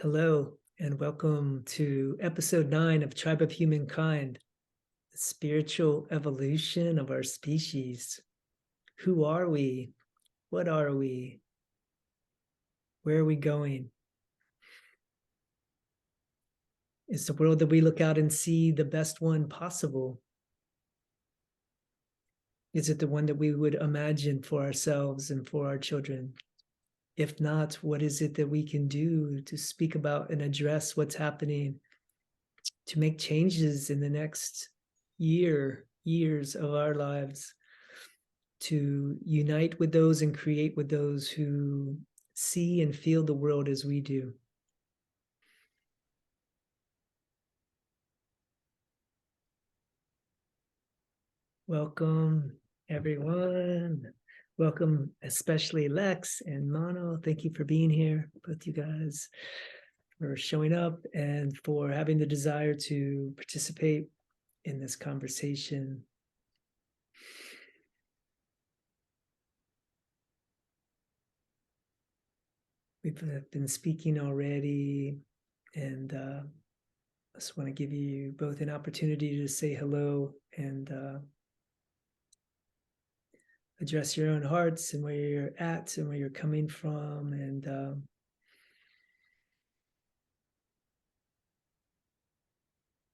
Hello, and welcome to episode 9 of Tribe of Humankind, the spiritual evolution of our species. Who are we? What are we? Where are we going? Is the world that we look out and see the best one possible? Is it the one that we would imagine for ourselves and for our children? If not, what is it that we can do to speak about and address what's happening, to make changes in the next years of our lives, to unite with those and create with those who see and feel the world as we do? Welcome, everyone. Welcome, especially Lex and Mono. Thank you for being here, both you guys, for showing up and for having the desire to participate in this conversation. We've been speaking already, and I just want to give you both an opportunity to say hello and address your own hearts and where you're at and where you're coming from.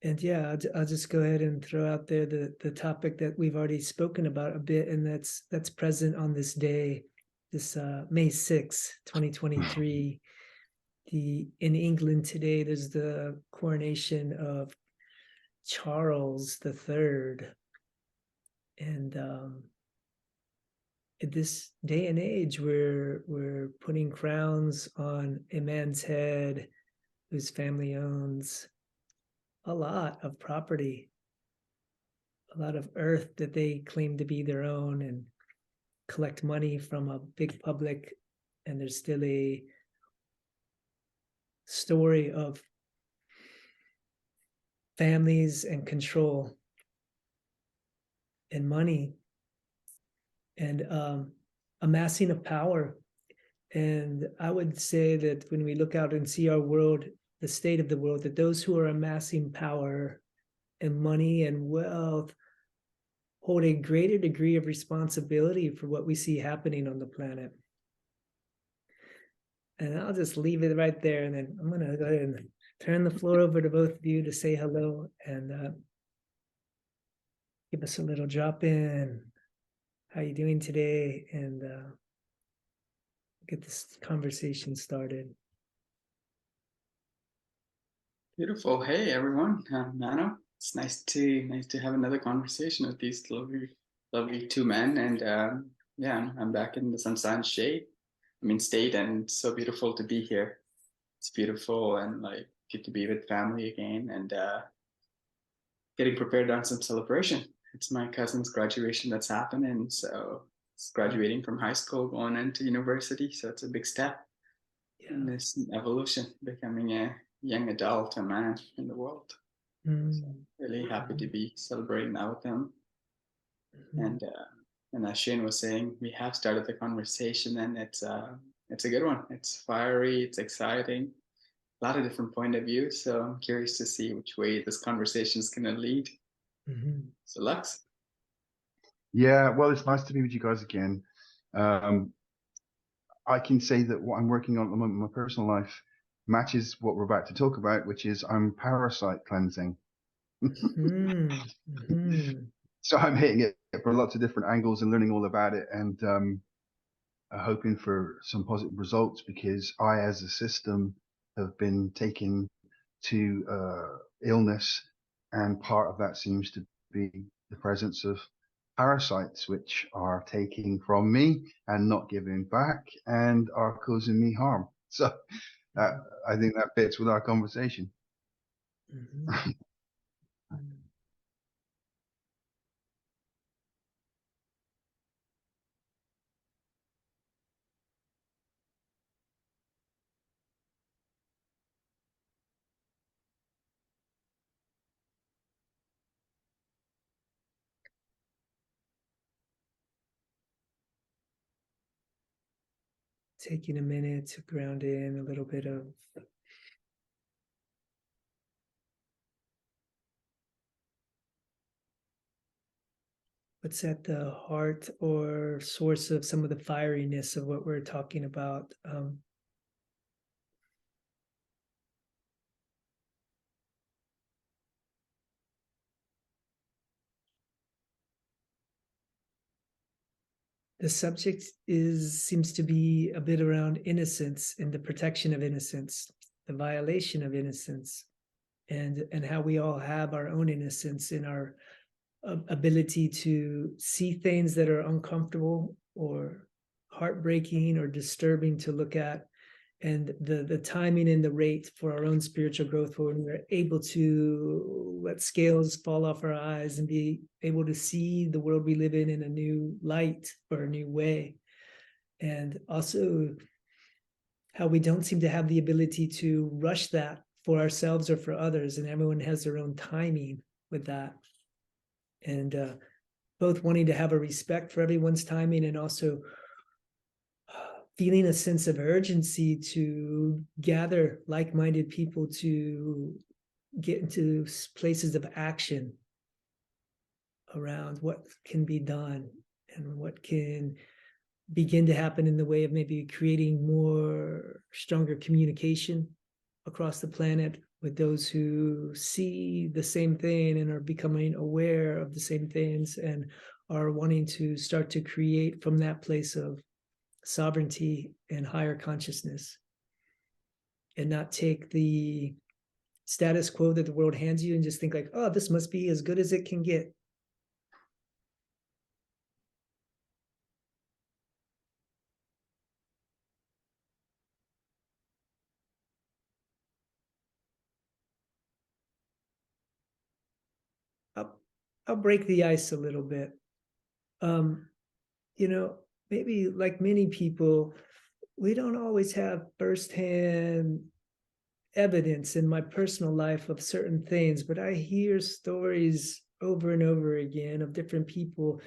And yeah, I'll just go ahead and throw out there the topic that we've already spoken about a bit, and that's present on this day, this May 6th, 2023. In England today, there's the coronation of Charles III. And at this day and age, we're putting crowns on a man's head whose family owns a lot of property, a lot of earth that they claim to be their own, and collect money from a big public. And there's still a story of families and control and money and amassing of power. And I would say that when we look out and see our world, the state of the world, that those who are amassing power and money and wealth hold a greater degree of responsibility for what we see happening on the planet. And I'll just leave it right there. And then I'm going to go ahead and turn the floor over to both of you to say hello and give us a little drop in. How you doing today? And get this conversation started. Beautiful. Hey everyone, Mano. It's nice to have another conversation with these lovely two men. And yeah, I'm back in the sunshine state, and it's so beautiful to be here. It's beautiful and like good to be with family again, and getting prepared on some celebration. It's my cousin's graduation that's happening, so it's graduating from high school, going into university. So it's a big step in this evolution, becoming a young adult, a man in the world. So really happy to be celebrating that with him. And as Shane was saying, we have started the conversation, and it's a good one. It's fiery, it's exciting, a lot of different point of views. So I'm curious to see which way this conversation is going to lead. So Lux. Yeah, well, it's nice to be with you guys again. I can say that what I'm working on at the moment in my personal life matches what we're about to talk about, which is I'm parasite cleansing. So I'm hitting it from lots of different angles and learning all about it, and hoping for some positive results, because I, as a system, have been taken to illness, and part of that seems to be the presence of parasites, which are taking from me and not giving back and are causing me harm. So I think that fits with our conversation. Taking a minute to ground in a little bit of what's at the heart or source of some of the fieriness of what we're talking about. The subject seems to be a bit around innocence and the protection of innocence, the violation of innocence, and how we all have our own innocence in our ability to see things that are uncomfortable or heartbreaking or disturbing to look at, and the timing and the rate for our own spiritual growth when we're able to let scales fall off our eyes and be able to see the world we live in a new light or a new way. And also how we don't seem to have the ability to rush that for ourselves or for others, and everyone has their own timing with that. And both wanting to have a respect for everyone's timing and also feeling a sense of urgency to gather like-minded people to get into places of action around what can be done and what can begin to happen in the way of maybe creating more stronger communication across the planet with those who see the same thing and are becoming aware of the same things and are wanting to start to create from that place of sovereignty and higher consciousness, and not take the status quo that the world hands you and just think like, oh, this must be as good as it can get. I'll break the ice a little bit. You know, maybe like many people, we don't always have firsthand evidence in my personal life of certain things, but I hear stories over and over again of different people,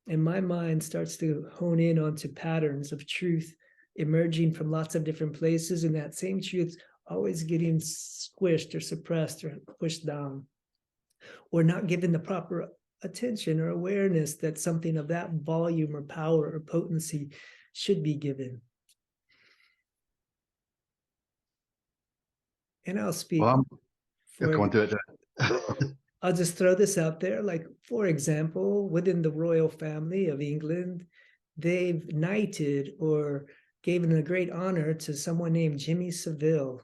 and my mind starts to hone in onto patterns of truth emerging from lots of different places, and that same truth always getting squished or suppressed or pushed down, or not given the proper attention or awareness that something of that volume or power or potency should be given. And I'll speak Well, for, go on, do it. I'll just throw this out there. Like, for example, within the royal family of England, they've knighted or given a great honor to someone named Jimmy Savile,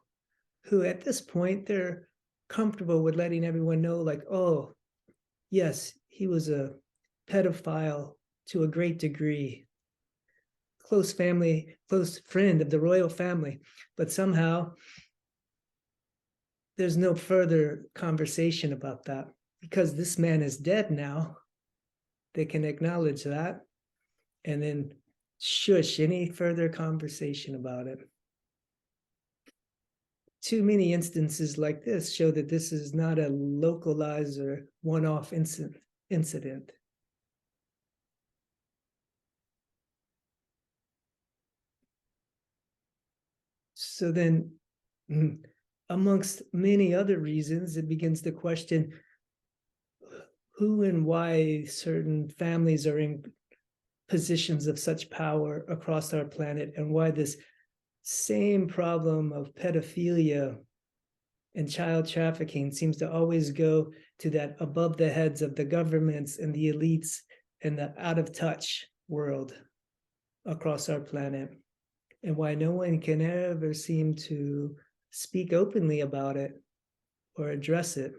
who at this point they're comfortable with letting everyone know, like, oh, yes, he was a pedophile to a great degree, close family, close friend of the royal family, but somehow there's no further conversation about that because this man is dead now. They can acknowledge that and then shush any further conversation about it. Too many instances like this show that this is not a localized or one-off incident. So then, amongst many other reasons, it begins to question who and why certain families are in positions of such power across our planet, and why this same problem of pedophilia and child trafficking seems to always go to that above the heads of the governments and the elites and the out of touch world across our planet, and why no one can ever seem to speak openly about it or address it.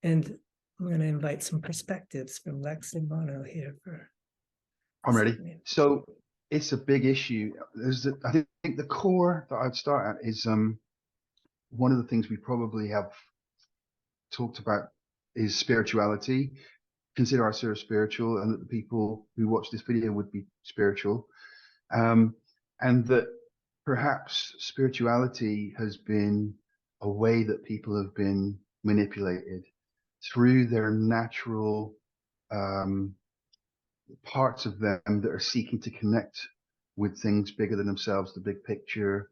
And I'm going to invite some perspectives from Lex and Mono here. I'm ready. So it's a big issue. I think the core that I'd start at is one of the things we probably have talked about is spirituality. Consider ourselves spiritual, and that the people who watch this video would be spiritual, and that perhaps spirituality has been a way that people have been manipulated through their natural parts of them that are seeking to connect with things bigger than themselves, the big picture,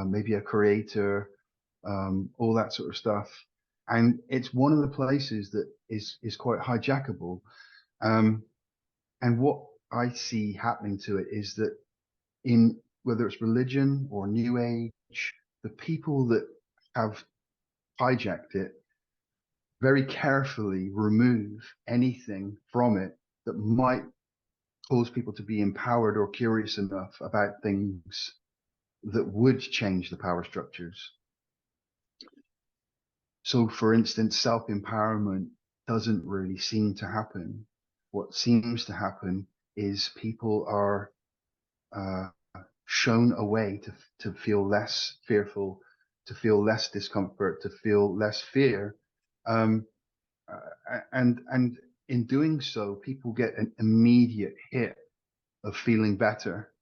maybe a creator, all that sort of stuff. And it's one of the places that is quite hijackable. And what I see happening to it is that in whether it's religion or New Age, the people that have hijacked it very carefully remove anything from it that might cause people to be empowered or curious enough about things that would change the power structures. So, for instance, self-empowerment doesn't really seem to happen. What seems to happen is people are shown a way to feel less fearful, to feel less discomfort, to feel less fear. And in doing so, people get an immediate hit of feeling better.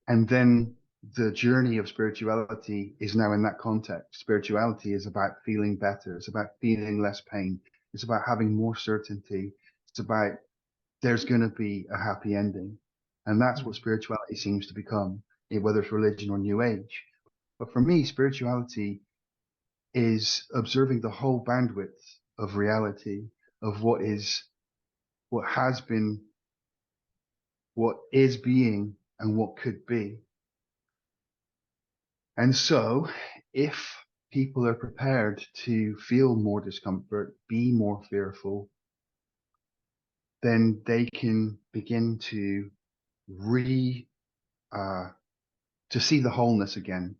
And then the journey of spirituality is now in that context. Spirituality is about feeling better. It's about feeling less pain. It's about having more certainty. It's about there's going to be a happy ending. And that's what spirituality seems to become, whether it's religion or New Age. But for me, spirituality is observing the whole bandwidth of reality, of what has been, what is being, and what could be. And so, if people are prepared to feel more discomfort, be more fearful, then they can begin to to see the wholeness again,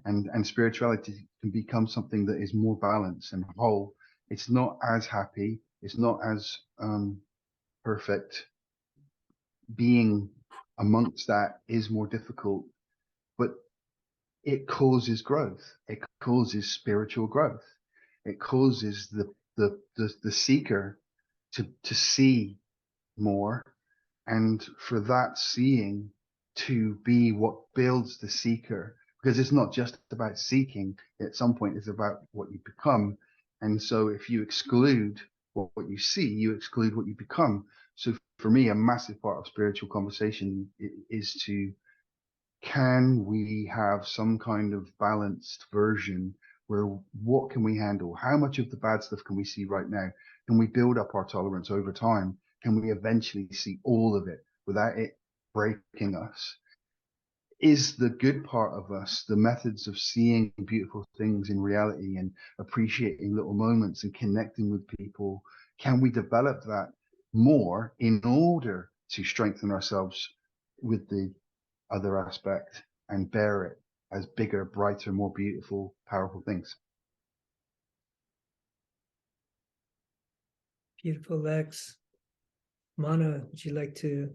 and spirituality can become something that is more balanced and whole. It's not as happy, it's not as perfect. Being amongst that is more difficult, but it causes growth. It causes spiritual growth. It causes the seeker to see more, and for that seeing to be what builds the seeker, because it's not just about seeking. At some point, it's about what you become. And so if you exclude what you see, you exclude what you become. So for me, a massive part of spiritual conversation is to, can we have some kind of balanced version where what can we handle? How much of the bad stuff can we see right now? Can we build up our tolerance over time? Can we eventually see all of it without it breaking us? Is the good part of us, the methods of seeing beautiful things in reality and appreciating little moments and connecting with people, can we develop that more in order to strengthen ourselves with the other aspect and bear it as bigger, brighter, more beautiful, powerful things? Beautiful, Lex. Mana, would you like to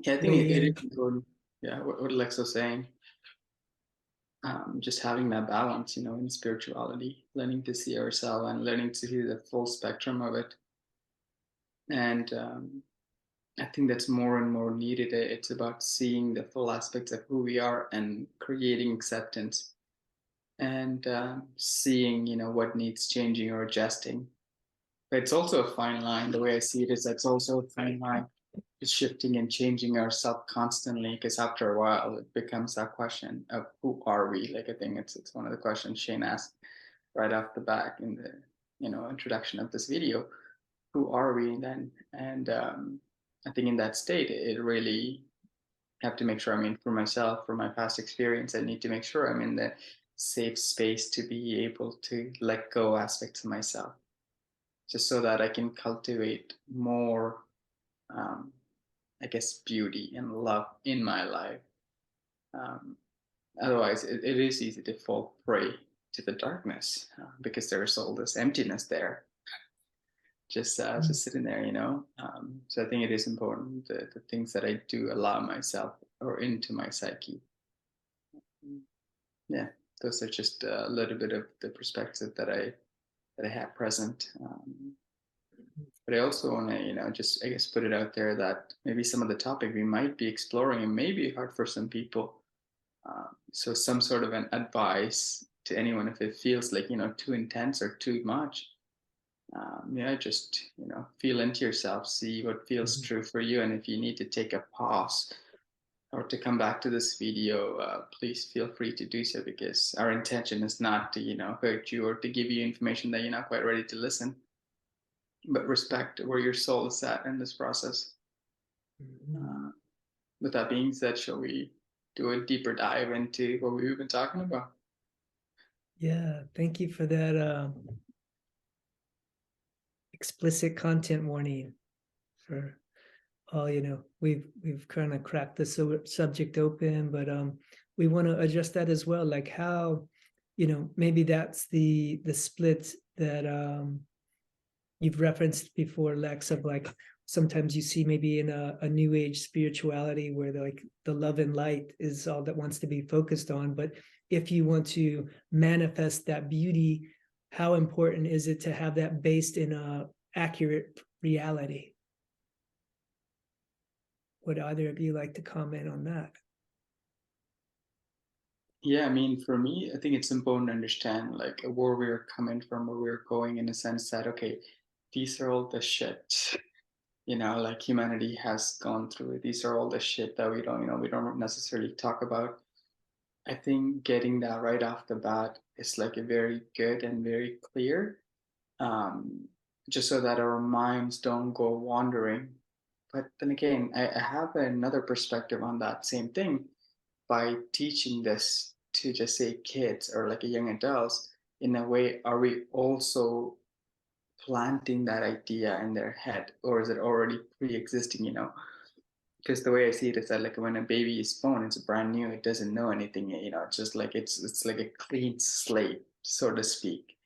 Yeah, I think weigh it in? is important. Yeah, what Lex was saying, just having that balance, in spirituality, learning to see ourselves and learning to see the full spectrum of it. And I think that's more and more needed. It's about seeing the full aspects of who we are and creating acceptance, and seeing, what needs changing or adjusting. But it's also a fine line. The way I see it is that's also a fine line. It's shifting and changing ourselves constantly, because after a while it becomes that question of who are we? Like, I think it's one of the questions Shane asked right off the bat in the introduction of this video. Who are we then? And I think in that state, it really have to make sure, for myself, for my past experience, I need to make sure I'm in the safe space to be able to let go aspects of myself, just so that I can cultivate more, I guess, beauty and love in my life. Otherwise, it is easy to fall prey to the darkness, because there's all this emptiness there, just sitting there, So I think it is important, the things that I do allow myself or into my psyche. Yeah, those are just a little bit of the perspective that I have present. But I also want to, just, I guess, put it out there that maybe some of the topic we might be exploring, and may be hard for some people. So some sort of an advice to anyone, if it feels like, too intense or too much, just, feel into yourself, see what feels true for you. And if you need to take a pause or to come back to this video, please feel free to do so, because our intention is not to, hurt you or to give you information that you're not quite ready to listen, but respect where your soul is at in this process. With that being said, shall we do a deeper dive into what we've been talking about? Yeah, thank you for that explicit content warning. For all, we've kind of cracked the subject open, but we want to address that as well, like how, maybe that's the split that you've referenced before, Lex, of like sometimes you see maybe in a new age spirituality where the love and light is all that wants to be focused on. But if you want to manifest that beauty, how important is it to have that based in a accurate reality? Would either of you like to comment on that? Yeah, I mean, for me, I think it's important to understand like where we're coming from, where we're going, in a sense that, okay, these are all the shit, like humanity has gone through. These are all the shit that we don't necessarily talk about. I think getting that right off the bat is like a very good and very clear, um, just so that our minds don't go wandering. But then again, I have another perspective on that same thing. By teaching this to, just say, kids or like a young adults, in a way, are we also planting that idea in their head, or is it already pre-existing? Because the way I see it is that, like, when a baby is born, it's brand new, it doesn't know anything, it's just like it's like a clean slate, so to speak.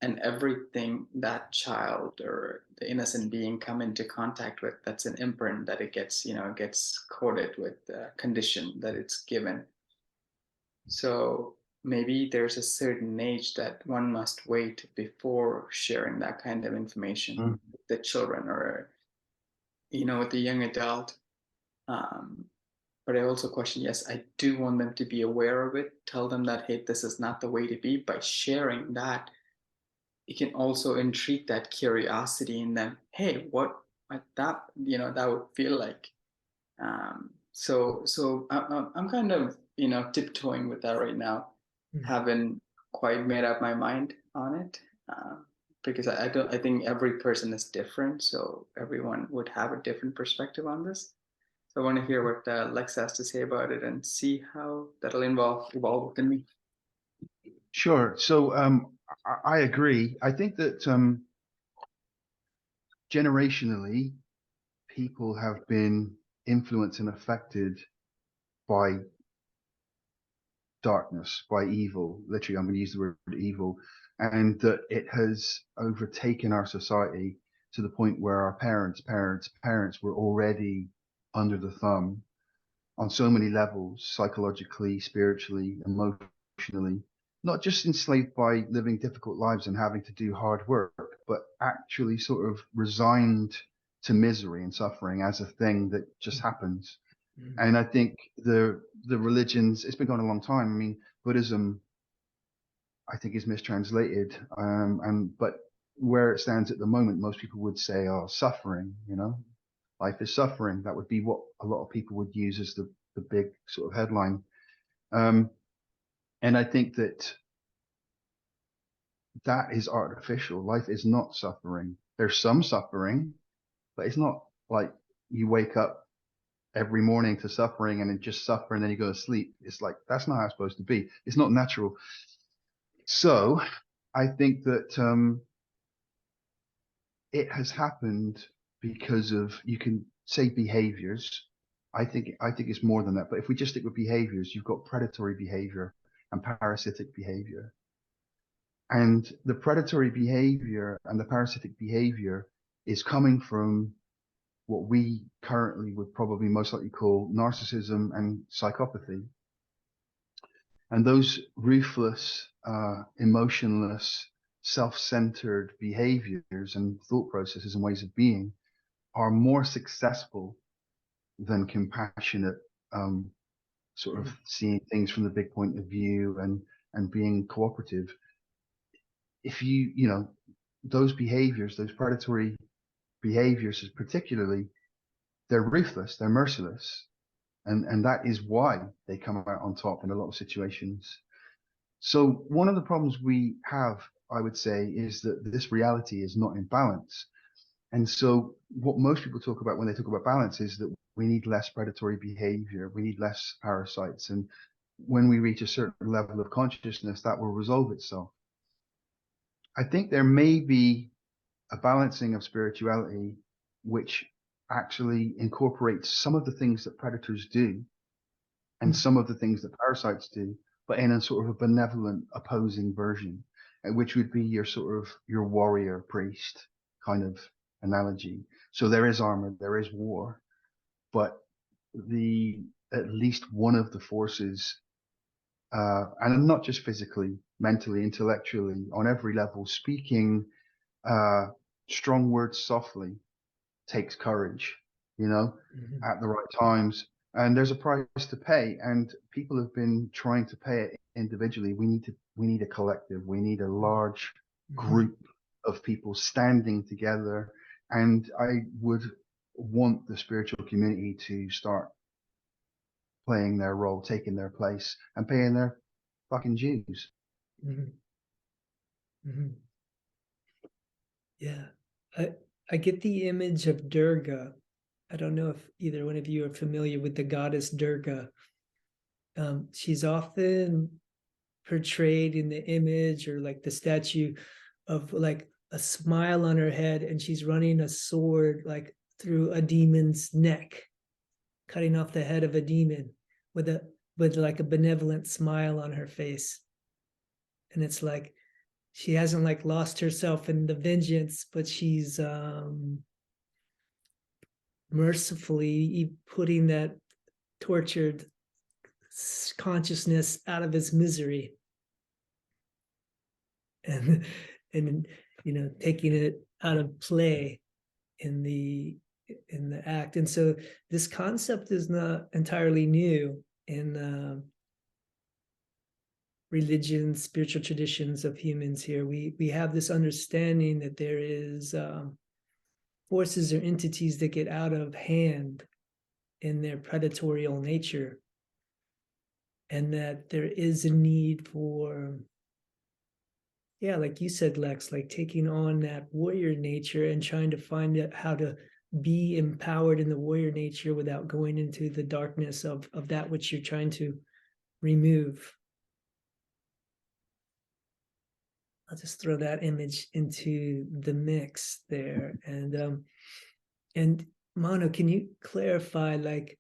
And everything that child or the innocent being come into contact with, that's an imprint that it gets, it gets coded with the condition that it's given. So maybe there's a certain age that one must wait before sharing that kind of information with the children, or with the young adult. um, but I also question, yes, I do want them to be aware of it, tell them that, hey, this is not the way to be. By sharing that, it can also intrigue that curiosity in them. Hey, what might that, that would feel like? So I'm kind of, tiptoeing with that right now. Haven't quite made up my mind on it, because I think every person is different, so everyone would have a different perspective on this. So I want to hear what Lex has to say about it and see how that'll evolve within me. Sure. So I agree. I think that generationally, people have been influenced and affected by darkness, by evil. Literally, I'm going to use the word evil, and that it has overtaken our society to the point where our parents were already under the thumb on so many levels, psychologically, spiritually, emotionally, not just enslaved by living difficult lives and having to do hard work, but actually sort of resigned to misery and suffering as a thing that just happens. And I think the religions, it's been going a long time. I mean, Buddhism, I think, is mistranslated. But where it stands at the moment, most people would say, oh, suffering, life is suffering. That would be what a lot of people would use as the big sort of headline. And I think that is artificial. Life is not suffering. There's some suffering, but it's not like you wake up every morning to suffering and then just suffer and then you go to sleep. It's like, that's not how it's supposed to be. It's not natural. So I think that it has happened because of, you can say, behaviors. I think it's more than that. But if we just stick with behaviors, you've got predatory behavior and parasitic behavior. And the predatory behavior and the parasitic behavior is coming from what we currently would probably most likely call narcissism and psychopathy. And those ruthless, emotionless, self-centered behaviors and thought processes and ways of being are more successful than compassionate, sort of seeing things from the big point of view and being cooperative. If those behaviors, those predatory behaviors particularly, they're ruthless, they're merciless. And that is why they come out on top in a lot of situations. So one of the problems we have, I would say, is that this reality is not in balance. And so what most people talk about when they talk about balance is that we need less predatory behavior, we need less parasites. And when we reach a certain level of consciousness, that will resolve itself. I think there may be a balancing of spirituality which actually incorporates some of the things that predators do and some of the things that parasites do, but in a sort of a benevolent opposing version, which would be your sort of your warrior priest kind of analogy. So there is armor, there is war, but at least one of the forces, and not just physically, mentally, intellectually, on every level, speaking strong words softly takes courage, at the right times. And there's a price to pay, and people have been trying to pay it individually. We need a collective. We need a large group of people standing together. And I would want the spiritual community to start playing their role, taking their place, and paying their fucking dues. Yeah, I get the image of Durga. I don't know if either one of you are familiar with the goddess Durga. She's often portrayed in the image or like the statue of like a smile on her head, and she's running a sword like through a demon's neck, cutting off the head of a demon with like a benevolent smile on her face. And it's like she hasn't like lost herself in the vengeance, but she's mercifully putting that tortured consciousness out of his misery, and taking it out of play in the act. And so this concept is not entirely new in religions, spiritual traditions of humans. Here we have this understanding that there is forces or entities that get out of hand in their predatorial nature, and that there is a need for, yeah, like you said, Lex, like taking on that warrior nature and trying to find out how to be empowered in the warrior nature without going into the darkness of that which you're trying to remove. I'll just throw that image into the mix there. And Mano, can you clarify, like,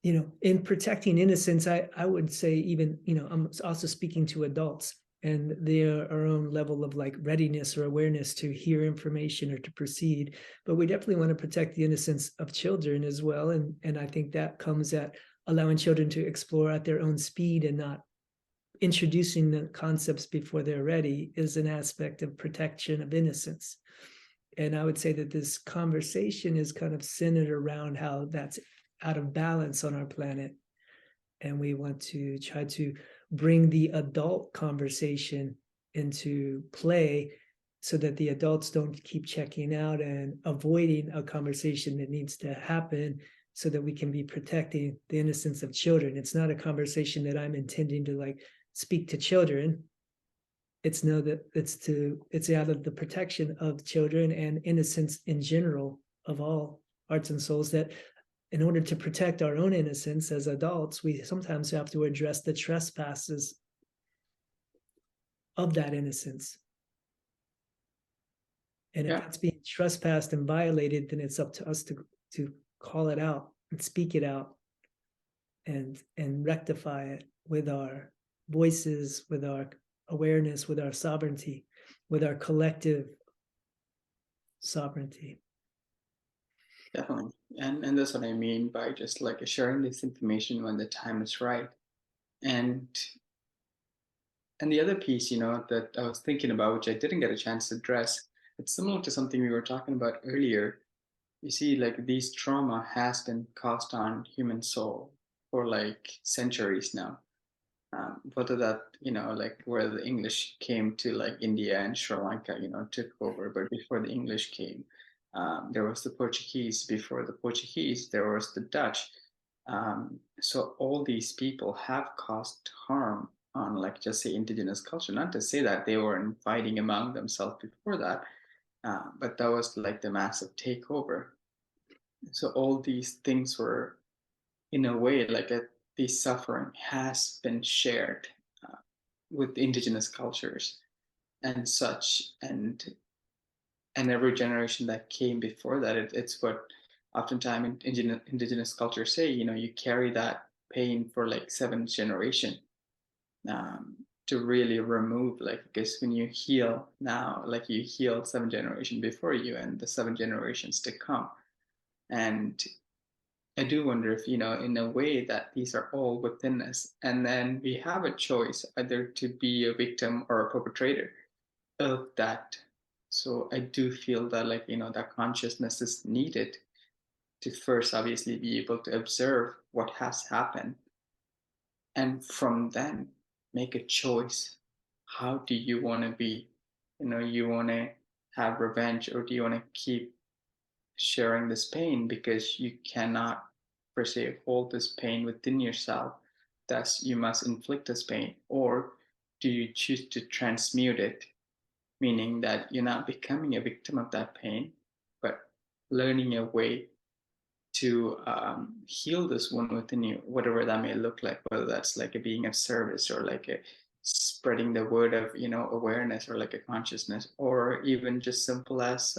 in protecting innocence, I would say, even, I'm also speaking to adults and their own level of like readiness or awareness to hear information or to proceed. But we definitely want to protect the innocence of children as well. And I think that comes at allowing children to explore at their own speed and not introducing the concepts before they're ready is an aspect of protection of innocence. And I would say that this conversation is kind of centered around how that's out of balance on our planet. And we want to try to bring the adult conversation into play so that the adults don't keep checking out and avoiding a conversation that needs to happen, so that we can be protecting the innocence of children. It's not a conversation that I'm intending to like speak to children. It's it's out of the protection of children and innocence in general of all hearts and souls, that in order to protect our own innocence as adults, we sometimes have to address the trespasses of that innocence. And if it's being trespassed and violated, then it's up to us to call it out and speak it out and rectify it with our voices, with our awareness, with our sovereignty, with our collective sovereignty. Definitely. And that's what I mean by just like sharing this information when the time is right. And the other piece, that I was thinking about, which I didn't get a chance to address, it's similar to something we were talking about earlier. You see, like, these trauma has been cast on human soul for like centuries now. Whether that, like where the English came to like India and Sri Lanka, took over, but before the English came, There was the Portuguese. Before the Portuguese, there was the Dutch. So all these people have caused harm on, like, just say indigenous culture. Not to say that they weren't fighting among themselves before that, but that was like the massive takeover. So all these things were, in a way, like the suffering has been shared with indigenous cultures and such, and every generation that came before that, it's what oftentimes indigenous cultures say, you carry that pain for like 7th generation, to really remove, like, because when you heal now, like, you heal 7 generation before you and the 7 generations to come. And I do wonder if, in a way, that these are all within us, and then we have a choice either to be a victim or a perpetrator of that. So I do feel that, like, that consciousness is needed to first obviously be able to observe what has happened, and from then make a choice. How do you want to be? You want to have revenge, or do you want to keep sharing this pain, because you cannot per se hold this pain within yourself, thus you must inflict this pain? Or do you choose to transmute it, meaning that you're not becoming a victim of that pain, but learning a way to heal this wound within you, whatever that may look like, whether that's like a being of service, or like a spreading the word of awareness, or like a consciousness, or even just simple as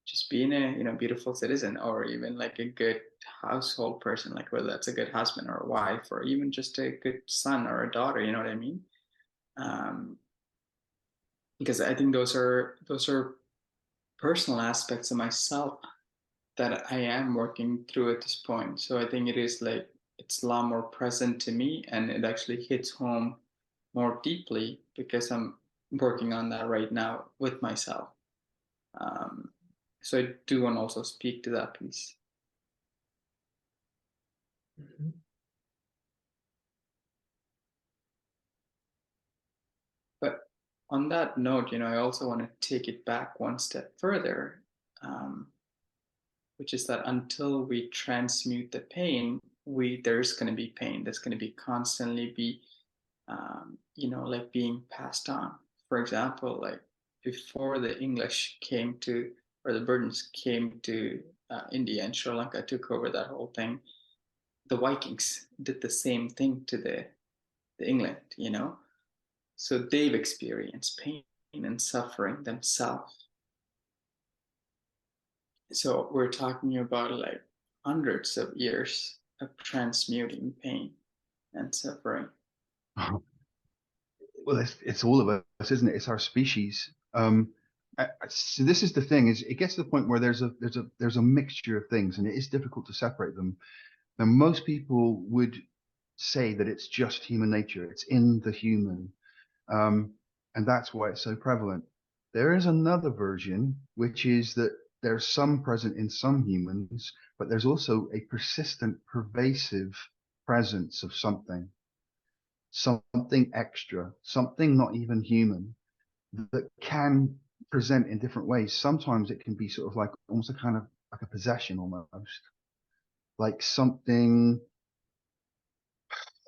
just being a beautiful citizen, or even like a good household person, like whether that's a good husband or a wife, or even just a good son or a daughter, you know what I mean? um, because I think those are personal aspects of myself that I am working through at this point. So I think it is like it's a lot more present to me, and it actually hits home more deeply because I'm working on that right now with myself. Um, so I do want to also speak to that piece. Mhm. But on that note, I also want to take it back one step further, um, which is that until we transmute the pain, there's going to be pain that's going to be constantly be, like being passed on. For example, like before the English came to, or the Britons came to India and Sri Lanka, took over that whole thing, the Vikings did the same thing to the England. So they've experienced pain and suffering themselves. So we're talking about like hundreds of years of transmuting pain and suffering. Well, it's all of us, isn't it? It's our species. So this is the thing: is it gets to the point where there's a mixture of things, and it is difficult to separate them. Now, most people would say that it's just human nature; it's in the human, and that's why it's so prevalent. There is another version, which is that there's some present in some humans, but there's also a persistent, pervasive presence of something extra, something not even human, that can present in different ways. Sometimes it can be sort of like almost a kind of like a possession, almost like something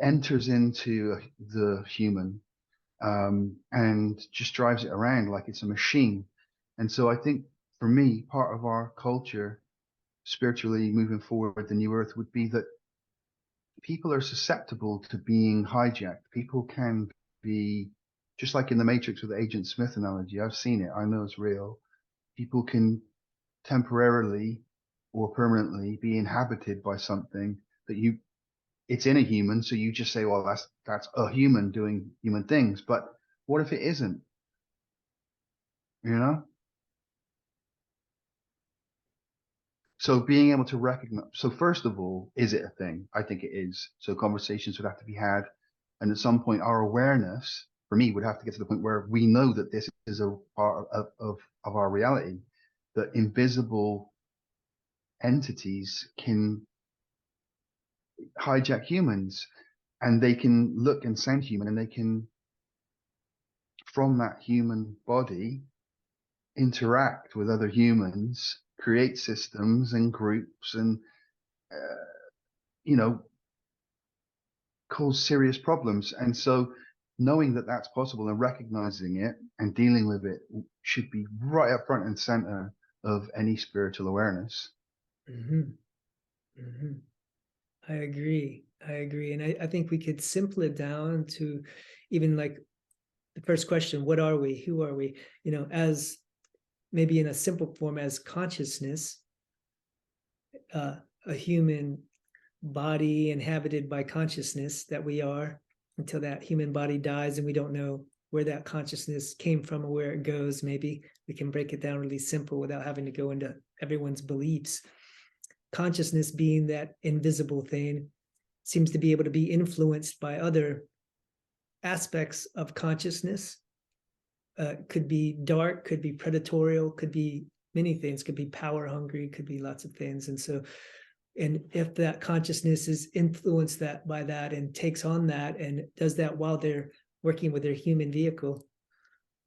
enters into the human, and just drives it around like it's a machine. And so I think for me, part of our culture spiritually moving forward, the new earth, would be that people are susceptible to being hijacked. People can be, just like in the Matrix with the Agent Smith analogy. I've seen it. I know it's real. People can temporarily or permanently be inhabited by something that it's in a human. So you just say, well, that's a human doing human things. But what if it isn't? You know? So being able to recognize, so first of all, is it a thing? I think it is. So conversations would have to be had. And at some point, our awareness, for me, would have to get to the point where we know that this is a part of our reality, that invisible entities can hijack humans, and they can look and sound human, and they can, from that human body, interact with other humans, create systems and groups, and you know, cause serious problems. And so knowing that that's possible and recognizing it and dealing with it should be right up front and center of any spiritual awareness. Mhm. Mhm. I agree. I agree. And I think we could simple it down to even like the first question, what are we? Who are we? You know, as maybe in a simple form as consciousness, a human body inhabited by consciousness that we are until that human body dies and we don't know where that consciousness came from or where it goes. Maybe we can break it down really simple without having to go into everyone's beliefs. Consciousness being that invisible thing seems to be able to be influenced by other aspects of consciousness. Could be dark, could be predatorial, could be many things, could be power hungry, could be lots of things. And so, and if that consciousness is influenced that by that and takes on that and does that while they're working with their human vehicle,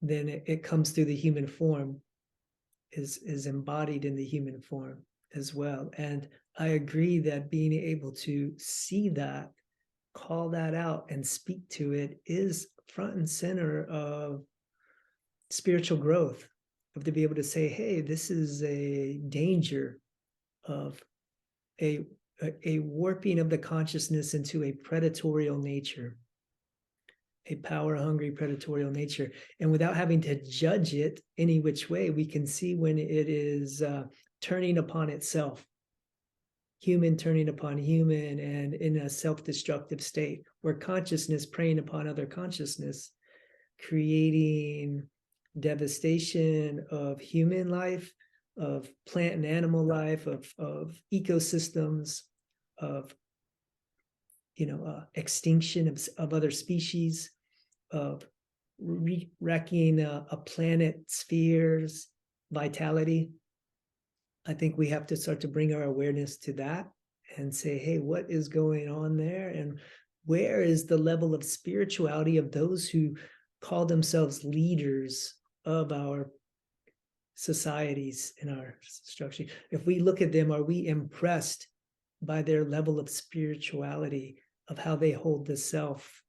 then it comes through the human form, is embodied in the human form as well. And I agree that being able to see that, call that out and speak to it is front and center of spiritual growth, of to be able to say, hey, this is a danger of a warping of the consciousness into a predatorial nature, a power hungry predatorial nature. And without having to judge it any which way, we can see when it is turning upon itself, human turning upon human, and in a self-destructive state, where consciousness preying upon other consciousness, creating devastation of human life, of plant and animal life, of ecosystems, of extinction of other species, of wrecking a planet sphere's vitality. I think we have to start to bring our awareness to that and say, hey, what is going on there? And where is the level of spirituality of those who call themselves leaders of our societies in our structure? If we look at them, are we impressed by their level of spirituality, of how they hold the self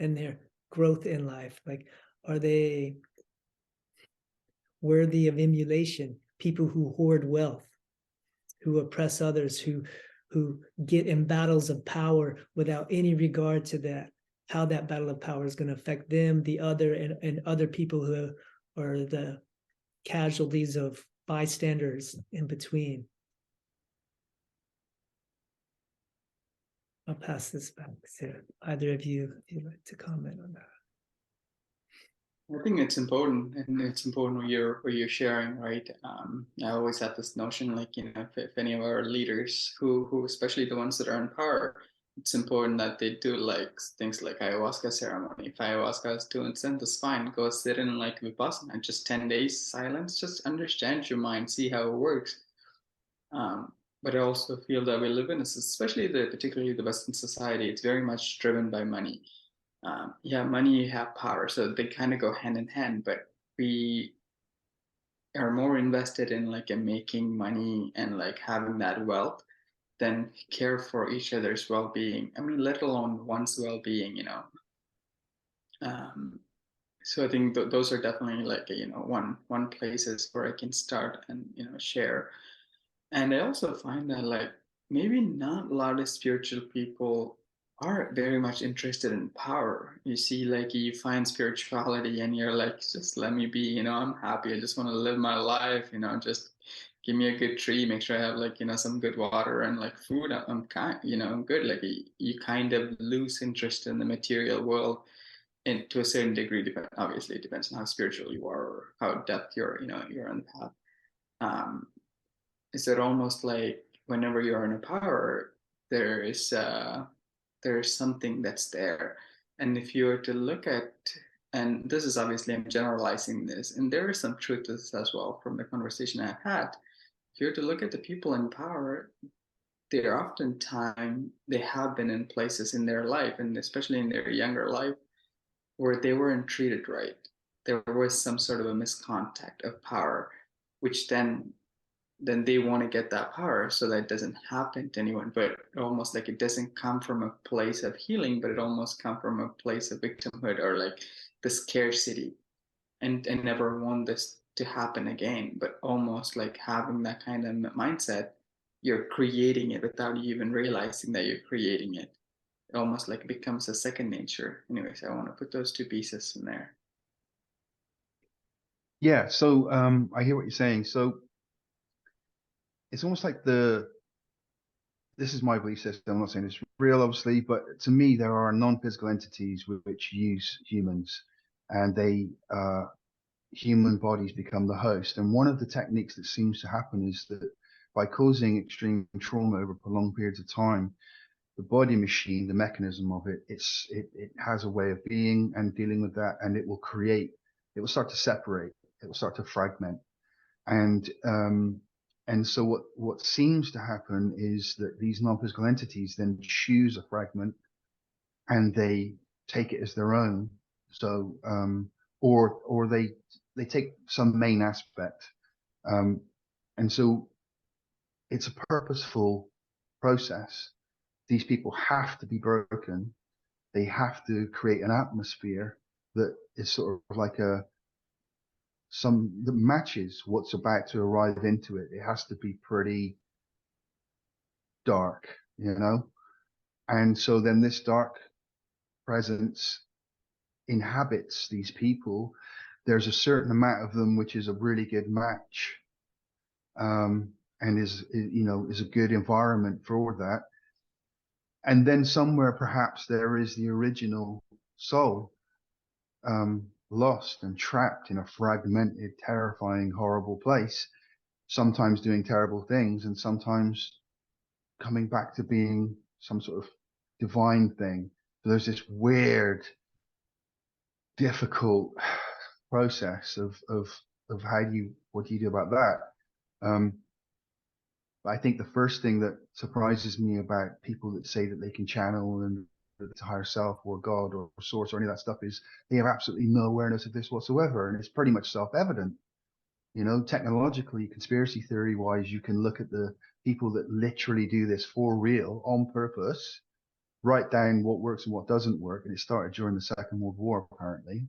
and their growth in life? Like, are they worthy of emulation? People who hoard wealth, who oppress others, who get in battles of power without any regard to that, how that battle of power is going to affect them, the other, and other people who are the casualties of bystanders in between. I'll pass this back to either of you if you'd like to comment on that. I think it's important, and it's important what you're sharing, right? I always had this notion, like, if any of our leaders, who especially the ones that are in power, it's important that they do like things like ayahuasca ceremony. If ayahuasca is doing sense, that's fine. Go sit in like vipassana, just 10 days silence, just understand your mind, see how it works. But I also feel that we live in, especially particularly the Western society, it's very much driven by money. Yeah, money, you have power, so they kind of go hand in hand. But we are more invested in like making money and like having that wealth than care for each other's well-being. I mean, let alone one's well-being. So I think those are definitely like one places where I can start and share. And I also find that like maybe not a lot of spiritual people are very much interested in power. You see, like you find spirituality and you're like, just let me be, I'm happy. I just want to live my life, just give me a good tree, make sure I have like, some good water and like food. I'm kind, I'm good. Like you kind of lose interest in the material world. And to a certain degree, obviously it depends on how spiritual you are or how depth you're on the path. Um, is it almost like whenever you're in a power, there is there's something that's there. And if you were to look at, and this is obviously I'm generalizing this, and there is some truth to this as well from the conversation I've had. If you were to look at the people in power, they're oftentimes they have been in places in their life, and especially in their younger life, where they weren't treated right. there was some sort of a miscontact of power, which then they want to get that power so that it doesn't happen to anyone. But almost like it doesn't come from a place of healing, but it almost come from a place of victimhood, or like the scarcity, and never want this to happen again. But almost like having that kind of mindset, you're creating it without you even realizing that you're creating it. It almost like becomes a second nature. Anyways, I want to put those two pieces in there. Yeah, so I hear what you're saying. So it's almost like this is my belief system. I'm not saying it's real, obviously, but to me, there are non-physical entities which use humans, and human bodies become the host. And one of the techniques that seems to happen is that by causing extreme trauma over prolonged periods of time, the body machine, the mechanism of it, it has a way of being and dealing with that, and it will start to separate, it will start to fragment. And so what seems to happen is that these non-physical entities then choose a fragment and they take it as their own. So or they take some main aspect. And so it's a purposeful process. These people have to be broken. They have to create an atmosphere that is sort of like that matches what's about to arrive into it. It has to be pretty dark, you know? And so then this dark presence inhabits these people. There's a certain amount of them which is a really good match, and is a good environment for that. And then somewhere perhaps there is the original soul, lost and trapped in a fragmented, terrifying, horrible place, sometimes doing terrible things and sometimes coming back to being some sort of divine thing. So there's this weird, difficult process of what do you do about that? But I think the first thing that surprises me about people that say that they can channel and the higher self or God or source or any of that stuff is they have absolutely no awareness of this whatsoever. And it's pretty much self-evident. You know, technologically, conspiracy theory wise, you can look at the people that literally do this for real on purpose, write down what works and what doesn't work. And it started during the Second World War, apparently.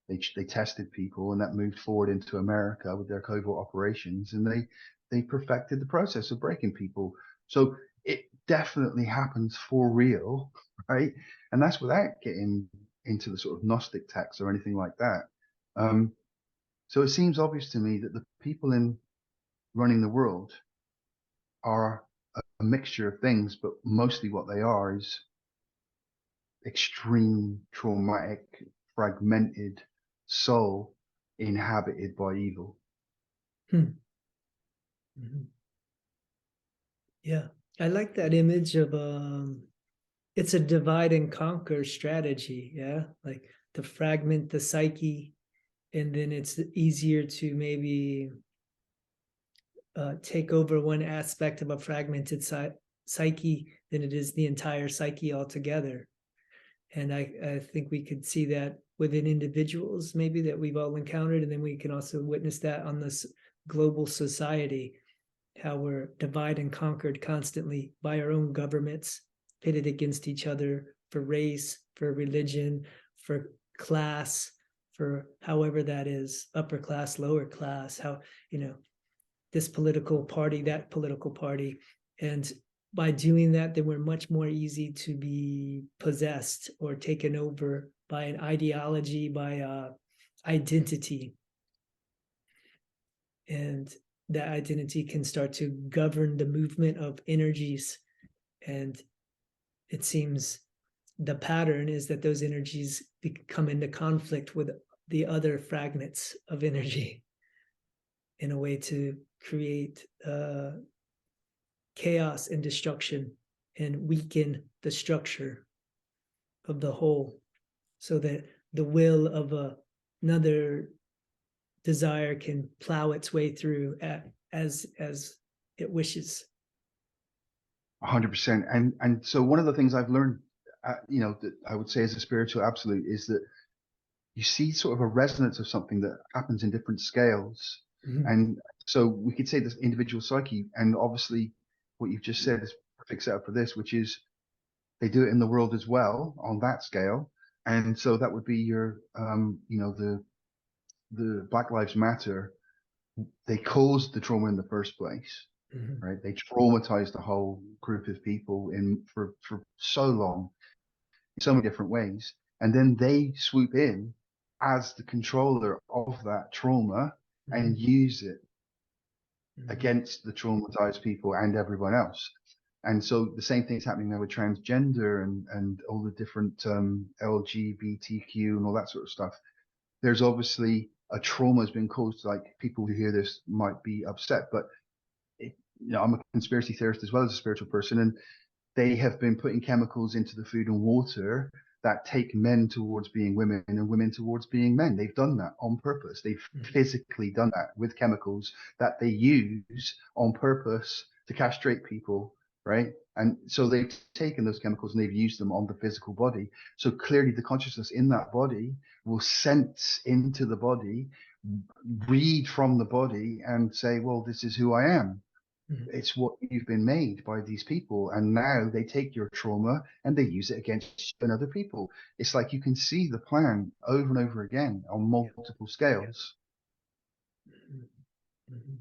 They tested people, and that moved forward into America with their covert operations, and they perfected the process of breaking people. So it definitely happens for real, right? And that's without getting into the sort of Gnostic texts or anything like that. So it seems obvious to me that the people in running the world are a mixture of things, but mostly what they are is extreme, traumatic, fragmented soul inhabited by evil. Mm-hmm. Yeah, I like that image of it's a divide and conquer strategy. Yeah, like to fragment the psyche, and then it's easier to maybe take over one aspect of a fragmented psyche than it is the entire psyche altogether. And I think we could see that within individuals, maybe that we've all encountered, and then we can also witness that on this global society, how we're divided and conquered constantly by our own governments, pitted against each other for race, for religion, for class, for however that is, upper class, lower class, how, this political party, that political party. And by doing that, then we're much more easy to be possessed or taken over by an ideology, by identity. And that identity can start to govern the movement of energies. And it seems the pattern is that those energies come into conflict with the other fragments of energy in a way to create chaos and destruction and weaken the structure of the whole, so that the will of another desire can plow its way through as it wishes. 100%. And so one of the things I've learned, that I would say as a spiritual absolute, is that you see sort of a resonance of something that happens in different scales. Mhm. And so we could say this individual psyche, and obviously what you've just said is a perfect setup for this, which is they do it in the world as well on that scale. And so that would be your, you know, the Black Lives Matter, they caused the trauma in the first place, Mhm. right? They traumatized the whole group of people for so long, in so many different ways. And then they swoop in as the controller of that trauma and Mhm. use it Mhm. against the traumatized people and everyone else. And so the same thing's happening now with transgender and all the different LGBTQ and all that sort of stuff. There's obviously a trauma has been caused. Like, people who hear this might be upset, but you know, I'm a conspiracy theorist as well as a spiritual person, and they have been putting chemicals into the food and water that take men towards being women and women towards being men. They've done that on purpose. They've physically done that with chemicals that they use on purpose to castrate people, right? And so they've taken those chemicals and they've used them on the physical body. So clearly the consciousness in that body will sense into the body, read from the body and say, well, this is who I am. Mhm. It's what you've been made by these people, and now they take your trauma and they use it against you and other people. It's like you can see the plan over and over again on Yeah. multiple scales. Mhm. Mhm.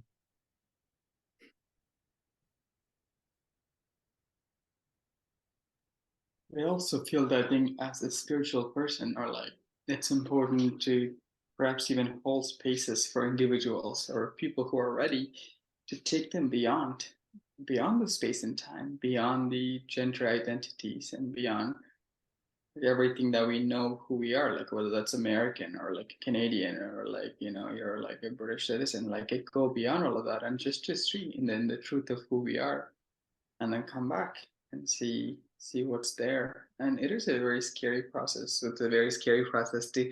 I also feel that I think as a spiritual person, or like, it's important to perhaps even hold spaces for individuals or people who are ready to take them beyond the space and time, beyond the gender identities, and beyond everything that we know who we are, like whether that's American or like Canadian or like, you know, you're like a British citizen, like it go beyond all of that and just to see and then the truth of who we are, and then come back and see what's there. And it is a very scary process. It's a very scary process to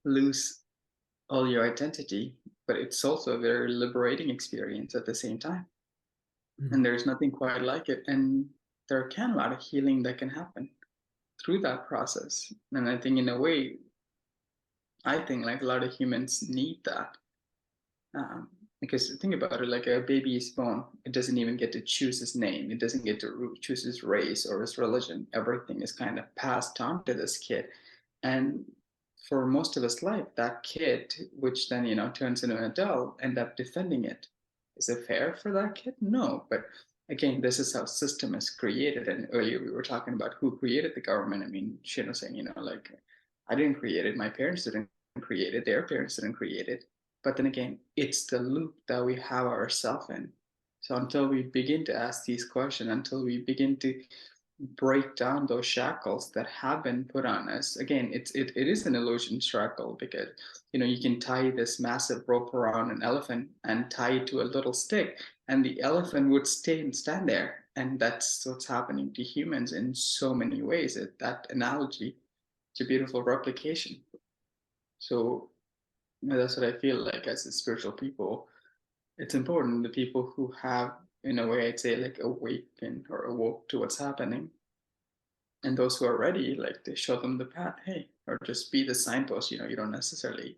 lose all your identity, but it's also a very liberating experience at the same time. Mhm. And there's nothing quite like it. And there can a lot of healing that can happen through that process. And I think in a way, I think like a lot of humans need that. Because think about it, like a baby is born, it doesn't even get to choose his name. It doesn't get to choose his race or his religion. Everything is kind of passed on to this kid. And for most of his life, that kid, which then, you know, turns into an adult, end up defending it. Is it fair for that kid? No. But again, this is how system is created. And earlier we were talking about who created the government. I mean, Shin was saying, you know, like, I didn't create it. My parents didn't create it. Their parents didn't create it. But then again, it's the loop that we have ourselves in. So until we begin to ask these questions, until we begin to break down those shackles that have been put on us, again, it is an illusion shackle, because you know you can tie this massive rope around an elephant and tie it to a little stick, and the elephant would stay and stand there. And that's what's happening to humans in so many ways. That analogy, it's a beautiful replication. So that's what I feel like as a spiritual people. It's important the people who have, in a way, I'd say, like awakened or awoke to what's happening, and those who are ready, like they show them the path. Hey, or just be the signpost. You know, you don't necessarily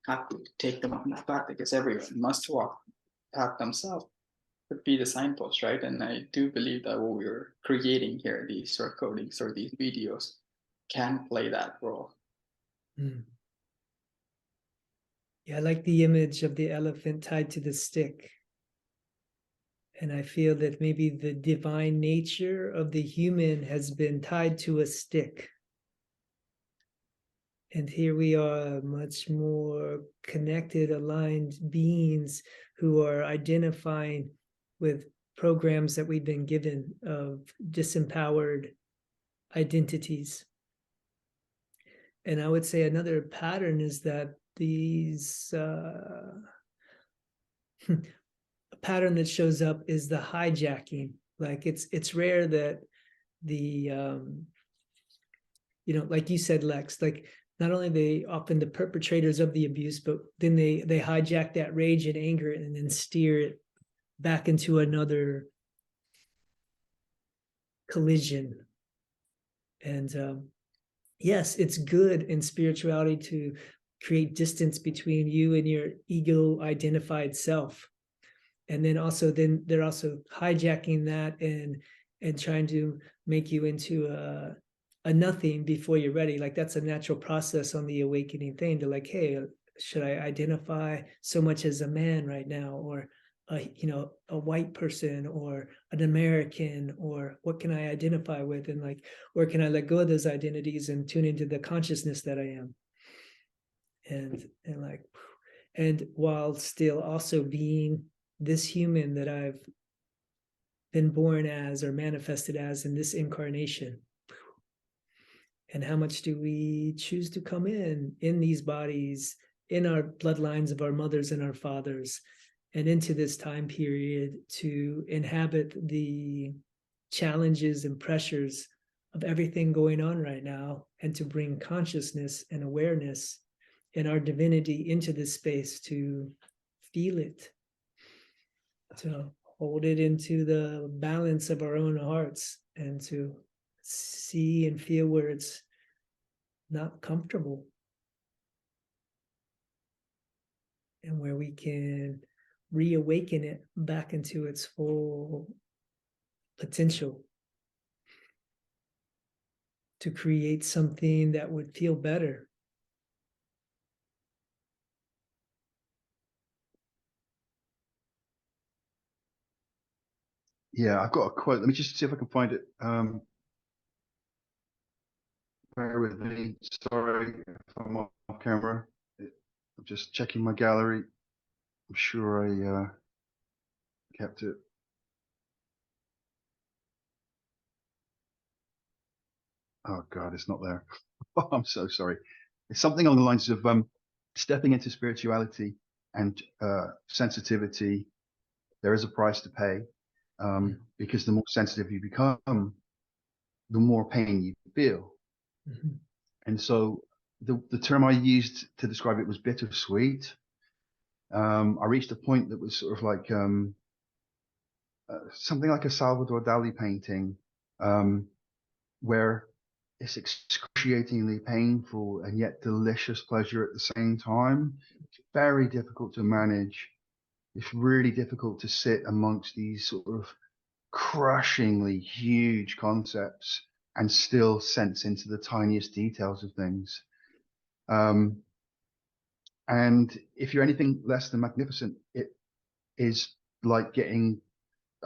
have to take them on that path because everyone must walk the path themselves. But be the signpost, right? And I do believe that what we're creating here, these recordings or these videos, can play that role. Mhm. Yeah, I like the image of the elephant tied to the stick. And I feel that maybe the divine nature of the human has been tied to a stick. And here we are, much more connected, aligned beings who are identifying with programs that we've been given of disempowered identities. And I would say another pattern is that these a pattern that shows up is the hijacking. Like it's rare that the like you said, Lex, like not only they often the perpetrators of the abuse, but then they hijack that rage and anger and then steer it back into another collision. And yes, it's good in spirituality to create distance between you and your ego identified self. And then they're also hijacking that and trying to make you into a nothing before you're ready. Like that's a natural process on the awakening thing to like, hey, should I identify so much as a man right now, or a white person, or an American, or what can I identify with, and like, or can I let go of those identities and tune into the consciousness that I am, and like, and while still also being this human that I've been born as or manifested as in this incarnation. And how much do we choose to come in these bodies, in our bloodlines of our mothers and our fathers, and into this time period to inhabit the challenges and pressures of everything going on right now, and to bring consciousness and awareness and our divinity into this space to feel it, to hold it into the balance of our own hearts, and to see and feel where it's not comfortable, and where we can reawaken it back into its full potential to create something that would feel better. Yeah, I've got a quote. Let me just see if I can find it. Bear with me. Sorry if I'm off camera. I'm just checking my gallery. I'm sure I kept it. Oh God, it's not there. I'm so sorry. It's something along the lines of stepping into spirituality and sensitivity. There is a price to pay, because the more sensitive you become, the more pain you feel. Mm-hmm. And so the term I used to describe it was bittersweet. I reached a point that was sort of like something like a Salvador Dali painting, where it's excruciatingly painful and yet delicious pleasure at the same time. It's very difficult to manage. It's really difficult to sit amongst these sort of crushingly huge concepts and still sense into the tiniest details of things. And if you're anything less than magnificent, it is like getting,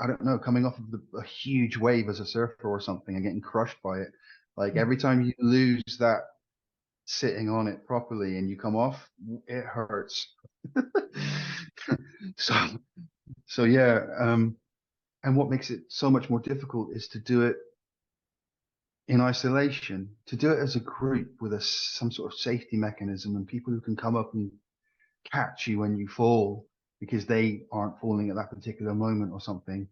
I don't know, coming off of a huge wave as a surfer or something and getting crushed by it. Like every time you lose that sitting on it properly and you come off, it hurts. so so yeah, and what makes it so much more difficult is to do it in isolation, to do it as a group with some sort of safety mechanism and people who can come up and catch you when you fall because they aren't falling at that particular moment or something.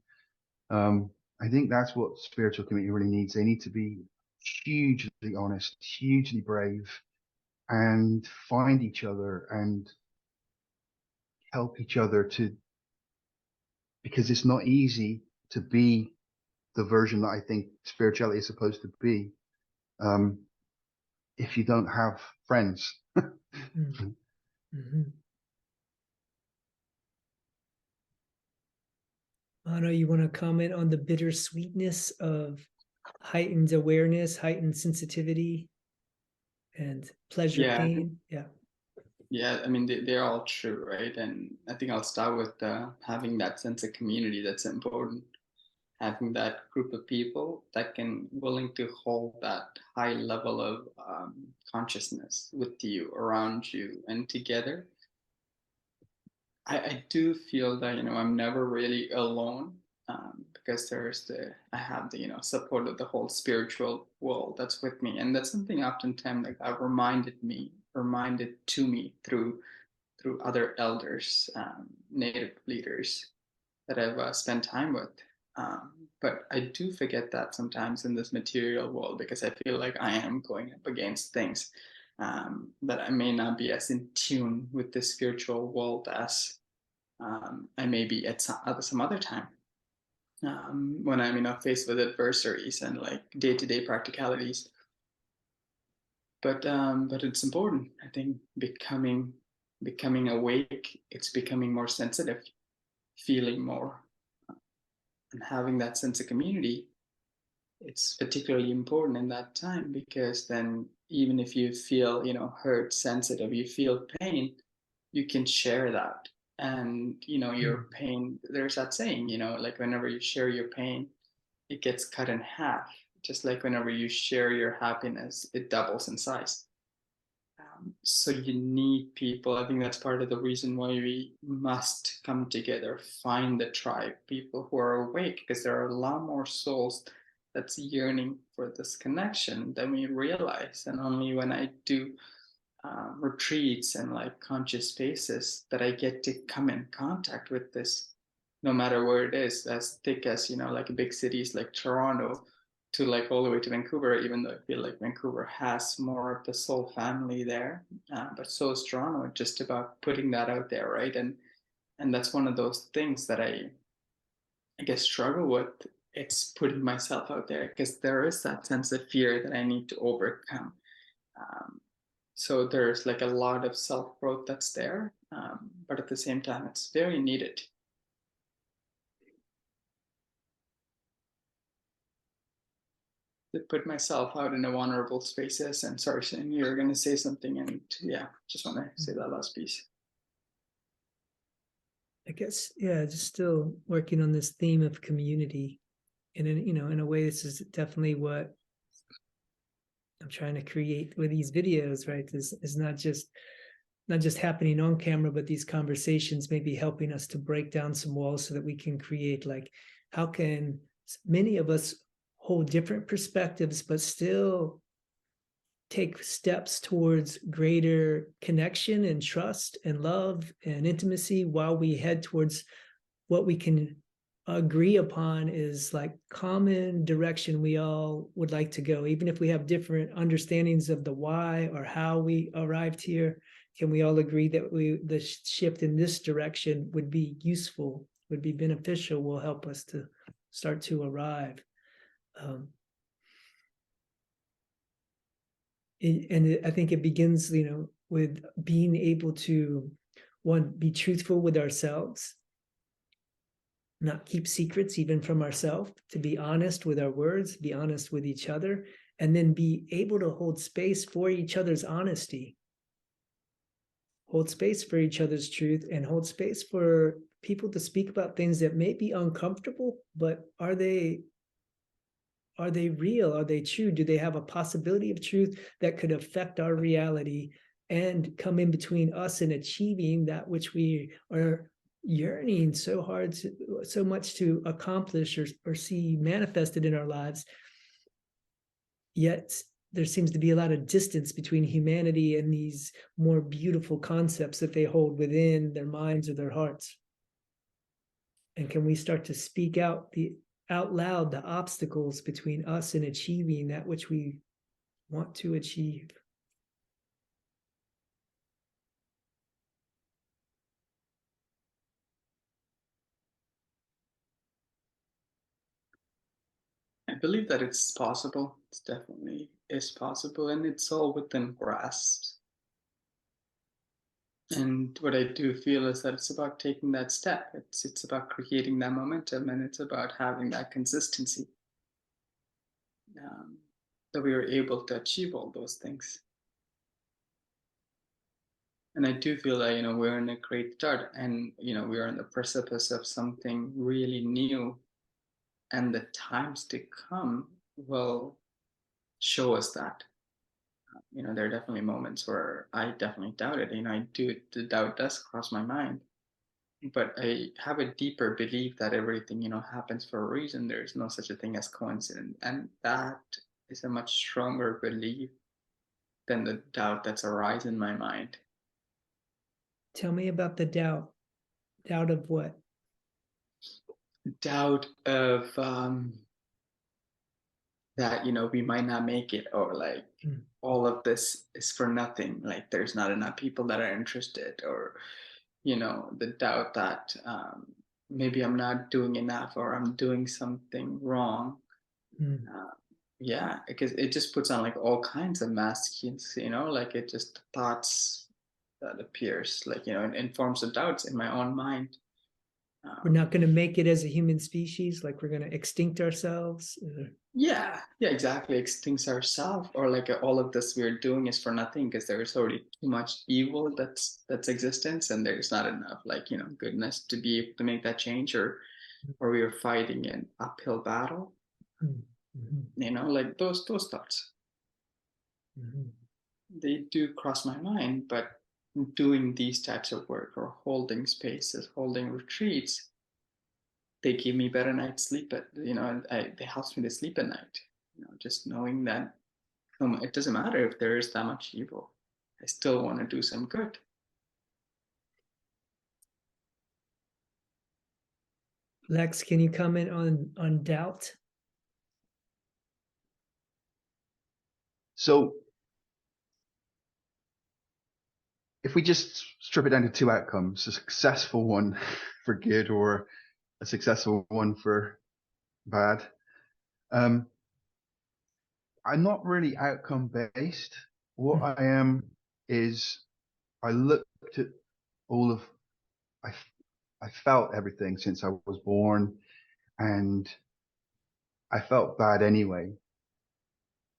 I think that's what spiritual community really needs. They need to be hugely honest, hugely brave, and find each other and help each other because it's not easy to be the version that I think spirituality is supposed to be, if you don't have friends. Mm-hmm. Anna, you want to comment on the bittersweetness of heightened awareness, heightened sensitivity, and pleasure, Yeah, pain? yeah. I mean, they're all true, right? And I think I'll start with having that sense of community that's important. Having that group of people that can willing to hold that high level of consciousness with you, around you, and together. I do feel that I'm never really alone, because I have the support of the whole spiritual world that's with me, and that's something oftentimes like I've reminded to me through other elders, native leaders that I've spent time with. But I do forget that sometimes in this material world because I feel like I am going up against things that I may not be as in tune with the spiritual world as I may be at some other time. When I'm faced with adversaries and like day-to-day practicalities. but it's important. I think becoming awake, it's becoming more sensitive, feeling more, and having that sense of community. It's particularly important in that time, because then even if you feel, hurt, sensitive, you feel pain, you can share that. And your pain, there's that saying, like whenever you share your pain, it gets cut in half. Just like whenever you share your happiness, it doubles in size. So you need people. I think that's part of the reason why we must come together, find the tribe, people who are awake, because there are a lot more souls that's yearning for this connection than we realize. And only when I do retreats and like conscious spaces that I get to come in contact with this, no matter where it is, as thick as, like big cities like Toronto to like all the way to Vancouver, even though I feel like Vancouver has more of the soul family there. But so is Toronto, just about putting that out there, right? And that's one of those things that I guess struggle with. It's putting myself out there, because there is that sense of fear that I need to overcome. So there's like a lot of self-growth that's there, but at the same time, it's very needed. To put myself out in the vulnerable spaces. And sorry, Shane, you were going to say something, and yeah, just want to say that last piece. I guess, yeah, just still working on this theme of community. And in a way, this is definitely what I'm trying to create with these videos, right? This is not just happening on camera, but these conversations may be helping us to break down some walls so that we can create, like, how can many of us hold different perspectives, but still take steps towards greater connection and trust and love and intimacy, while we head towards what we can agree upon is like common direction we all would like to go, even if we have different understandings of the why or how we arrived here. Can we all agree that the shift in this direction would be useful, would be beneficial, will help us to start to arrive? And I think it begins, with being able to, one, be truthful with ourselves, not keep secrets even from ourselves, to be honest with our words, be honest with each other, and then be able to hold space for each other's honesty, hold space for each other's truth, and hold space for people to speak about things that may be uncomfortable, but are they real? Are they true? Do they have a possibility of truth that could affect our reality and come in between us and achieving that which we are yearning so much to accomplish or see manifested in our lives? Yet there seems to be a lot of distance between humanity and these more beautiful concepts that they hold within their minds or their hearts. And can we start to speak out loud the obstacles between us and achieving that which we want to achieve? I believe that it's possible. It's definitely is possible, and it's all within grasp. And what I do feel is that it's about taking that step. It's about creating that momentum, and it's about having that consistency, that we are able to achieve all those things. And I do feel that we're in a great start, and we are on the precipice of something really new, and the times to come will show us that. There are definitely moments where I definitely doubted. The doubt does cross my mind, but I have a deeper belief that everything happens for a reason. There is no such a thing as coincidence, and that is a much stronger belief than the doubt that's arising in my mind. Tell me about the doubt. Doubt of what? Doubt of that we might not make it, or like all of this is for nothing, like there's not enough people that are interested, or the doubt that maybe I'm not doing enough, or I'm doing something wrong. Yeah, because it just puts on like all kinds of masks, like it just thoughts that appears, like, in forms of doubts in my own mind. We're not going to make it as a human species, like we're going to extinct ourselves. Yeah, yeah, exactly. Extincts ourselves, or like all of this we're doing is for nothing because there is already too much evil that's existence, and there's not enough like goodness to be able to make that change, or we are fighting an uphill battle. Like those thoughts, they do cross my mind, but doing these types of work or holding spaces, holding retreats, they give me better night's sleep. They helps me to sleep at night. Just knowing that it doesn't matter if there is that much evil. I still want to do some good. Lex, can you comment on doubt? So if we just strip it down to two outcomes, a successful one for good or a successful one for bad, I'm not really outcome based. What I am is I looked at all of, I felt everything since I was born, and I felt bad anyway.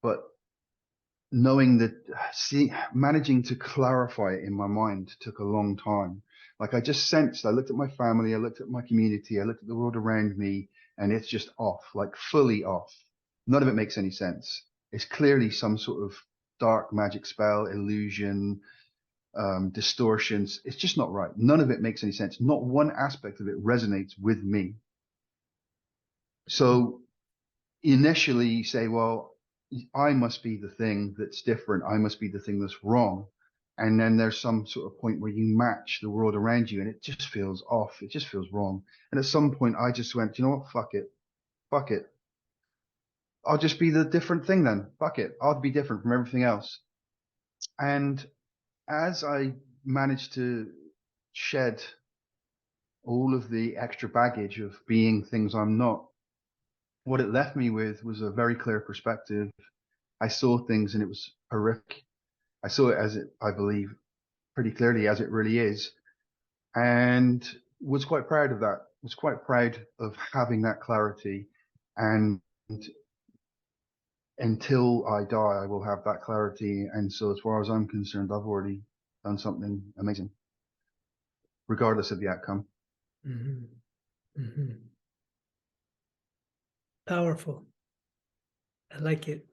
But knowing that, managing to clarify it in my mind took a long time. Like I just sensed, I looked at my family, I looked at my community, I looked at the world around me, and it's just off, like fully off. None of it makes any sense. It's clearly some sort of dark magic spell, illusion, distortions. It's just not right. None of it makes any sense. Not one aspect of it resonates with me. So initially you say, well, I must be the thing that's different. I must be the thing that's wrong. And then there's some sort of point where you match the world around you and it just feels off. It just feels wrong. And at some point I just went, you know what? Fuck it. Fuck it. I'll just be the different thing then. Fuck it. I'll be different from everything else. And as I managed to shed all of the extra baggage of being things I'm not, what it left me with was a very clear perspective. I saw things and it was horrific. I saw it as it, I believe, pretty clearly as it really is, and was quite proud of that. Was quite proud of having that clarity. And until I die, I will have that clarity. And so as far as I'm concerned, I've already done something amazing, regardless of the outcome. Powerful. I like it.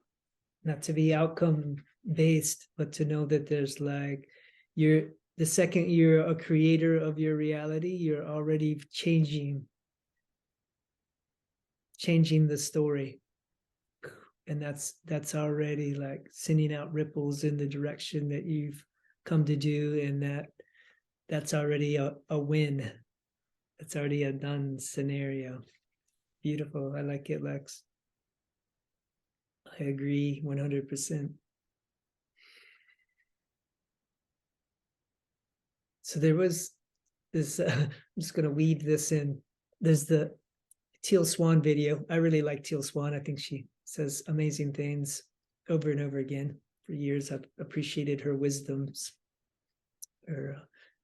Not to be outcome based, but to know that there's like the second you're a creator of your reality, you're already changing the story. And that's already like sending out ripples in the direction that you've come to do, and that's already a win. It's already a done scenario. Beautiful. I like it, Lex. I agree 100%. So there was this, I'm just going to weave this in. There's the Teal Swan video. I really like Teal Swan. I think she says amazing things over and over again. For years, I've appreciated her wisdoms, her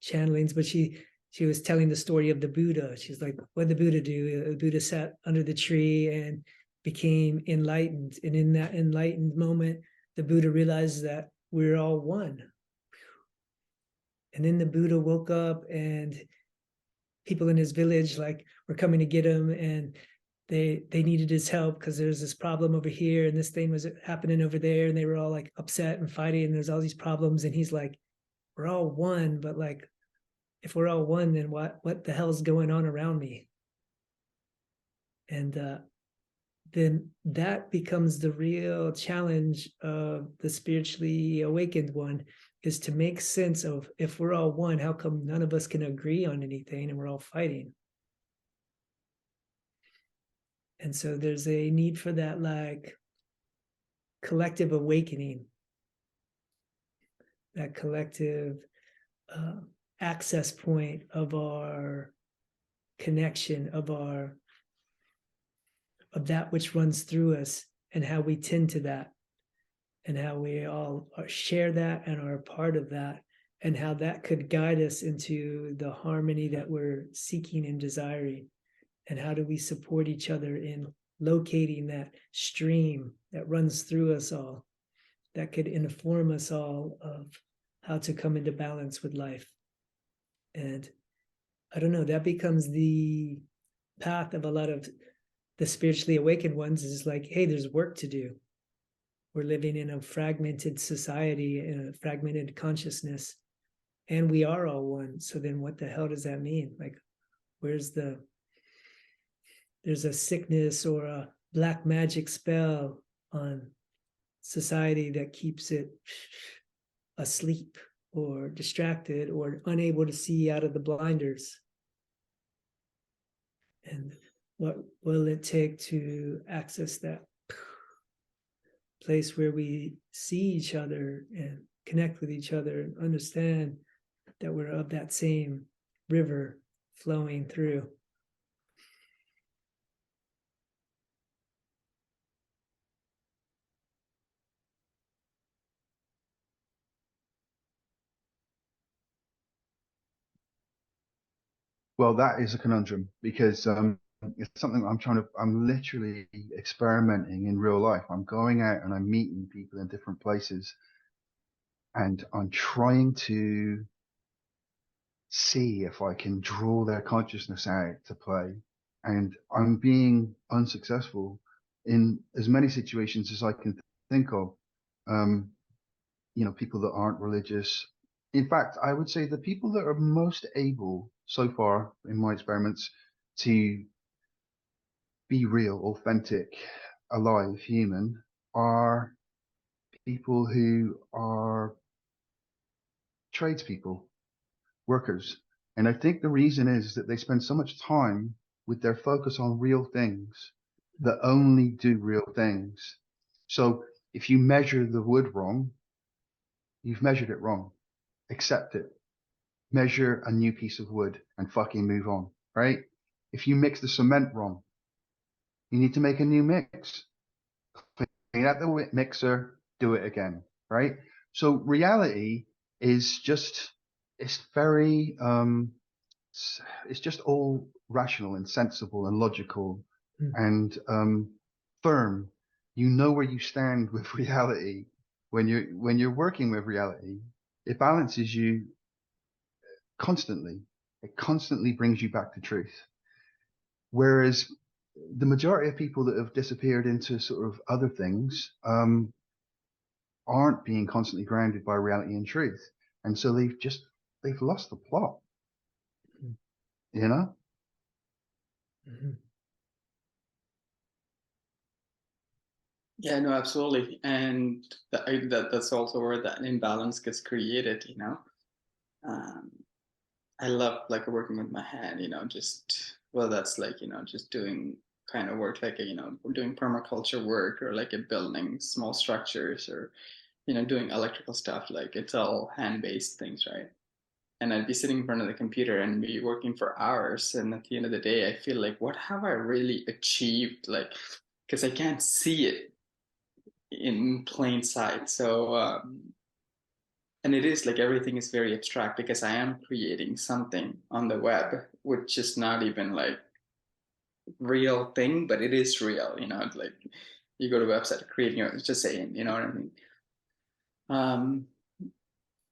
channelings, but she was telling the story of the Buddha. She's like, what did the Buddha do? The Buddha sat under the tree and became enlightened. And in that enlightened moment, the Buddha realized that we're all one. And then the Buddha woke up and people in his village like were coming to get him, and they needed his help because there's this problem over here and this thing was happening over there, and they were all like upset and fighting, and there's all these problems, and he's like, we're all one, but like if we're all one, then what the hell's going on around me? And then that becomes the real challenge of the spiritually awakened one, is to make sense of, if we're all one, how come none of us can agree on anything and we're all fighting? And so there's a need for that like collective awakening, that collective access point of our connection, of that which runs through us. and how we tend to that, and how we all share that and are a part of that, and how that could guide us into the harmony that we're seeking and desiring. And how do we support each other in locating that stream that runs through us all, that could inform us all of how to come into balance with life. And I don't know, that becomes the path of a lot of the spiritually awakened ones, is like, hey, there's work to do. We're living in a fragmented society, in a fragmented consciousness, and we are all one. So then what the hell does that mean? Like, there's a sickness or a black magic spell on society that keeps it asleep or distracted or unable to see out of the blinders. And what will it take to access that place where we see each other and connect with each other and understand that we're of that same river flowing through? Well, that is a conundrum because it's something I'm literally experimenting in real life. I'm going out and I'm meeting people in different places and I'm trying to see if I can draw their consciousness out to play. And I'm being unsuccessful in as many situations as I can think of. People that aren't religious. In fact, I would say the people that are most able so far in my experiments to be real, authentic, alive, human are people who are tradespeople, workers. And I think the reason is that they spend so much time with their focus on real things that only do real things. So if you measure the wood wrong, you've measured it wrong. Accept it. Measure a new piece of wood and fucking move on, right? If you mix the cement wrong, you need to make a new mix. Clean out the mixer, do it again, right? So reality is just, it's very, it's just all rational and sensible and logical and firm. You know where you stand with reality. When you're working with reality, it balances you constantly. It constantly brings you back to truth. Whereas the majority of people that have disappeared into sort of other things aren't being constantly grounded by reality and truth. And so they've lost the plot, you know? Mm-hmm. Yeah, no, absolutely. And that's also where that imbalance gets created, you know. I love like working with my hand, you know, just, well, that's like, you know, just doing kind of work like, you know, doing permaculture work or like building small structures or, you know, doing electrical stuff. Like it's all hand-based things, right? And I'd be sitting in front of the computer and be working for hours. And at the end of the day, I feel like, what have I really achieved? Like, because I can't see it in plain sight. So, and it is like everything is very abstract because I am creating something on the web, which is not even like real thing, but it is real, you know, like you go to a website creating your, it's just saying, you know what I mean?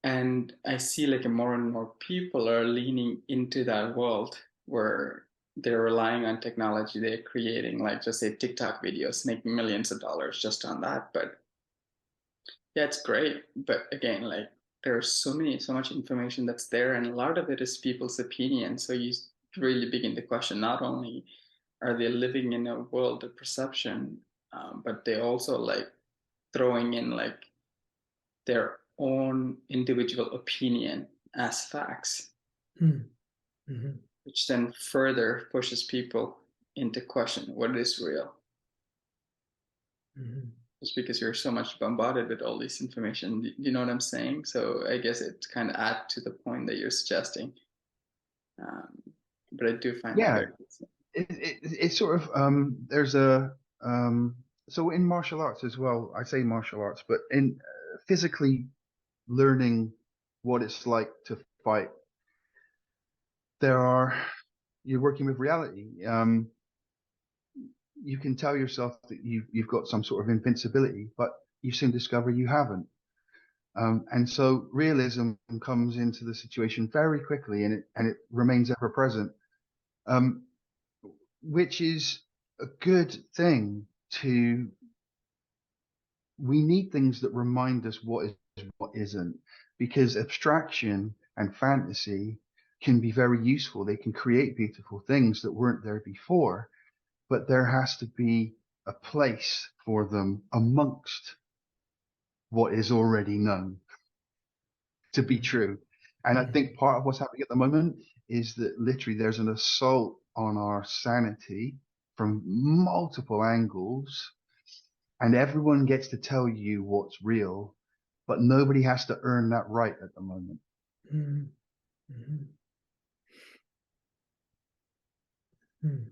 And I see like more and more people are leaning into that world where they're relying on technology. They're creating like just say TikTok videos, making millions of dollars just on that. But yeah, it's great. But again, like there's so much information that's there, and a lot of it is people's opinion. So you really begin to question not only are they living in a world of perception, but they also like throwing in like their own individual opinion as facts, Mm-hmm. which then further pushes people into question what is real. Mm-hmm. Just because you're so much bombarded with all this information, you know what I'm saying? So I guess it kind of adds to the point that you're suggesting. But I do find that Yeah, very it's sort of there's a so in martial arts as well, I say martial arts, but in physically learning what it's like to fight, you're working with reality. You can tell yourself that you've got some sort of invincibility, but you soon discover you haven't. And so realism comes into the situation very quickly, and it remains ever present, which is a good thing. We need things that remind us what is, what isn't, because abstraction and fantasy can be very useful. They can create beautiful things that weren't there before, but there has to be a place for them amongst what is already known to be true. And I think part of what's happening at the moment is that literally there's an assault on our sanity from multiple angles, and everyone gets to tell you what's real, but nobody has to earn that right at the moment. Mm. Mm. Mm.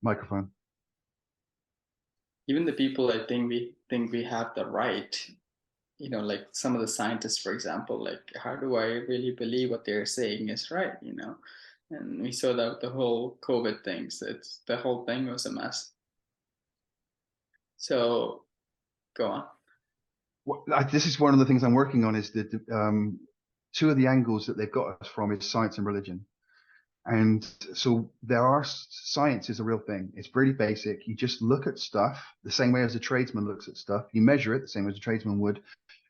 Microphone. Even the people I think we have the right, you know, like some of the scientists, for example, like how do I really believe what they're saying is right, you know? And we saw that the whole COVID thing. So the whole thing was a mess. So go on. This is one of the things I'm working on, is that two of the angles that they've got us from is science and religion. And so science is a real thing. It's pretty basic. You just look at stuff the same way as a tradesman looks at stuff. You measure it the same as a tradesman would.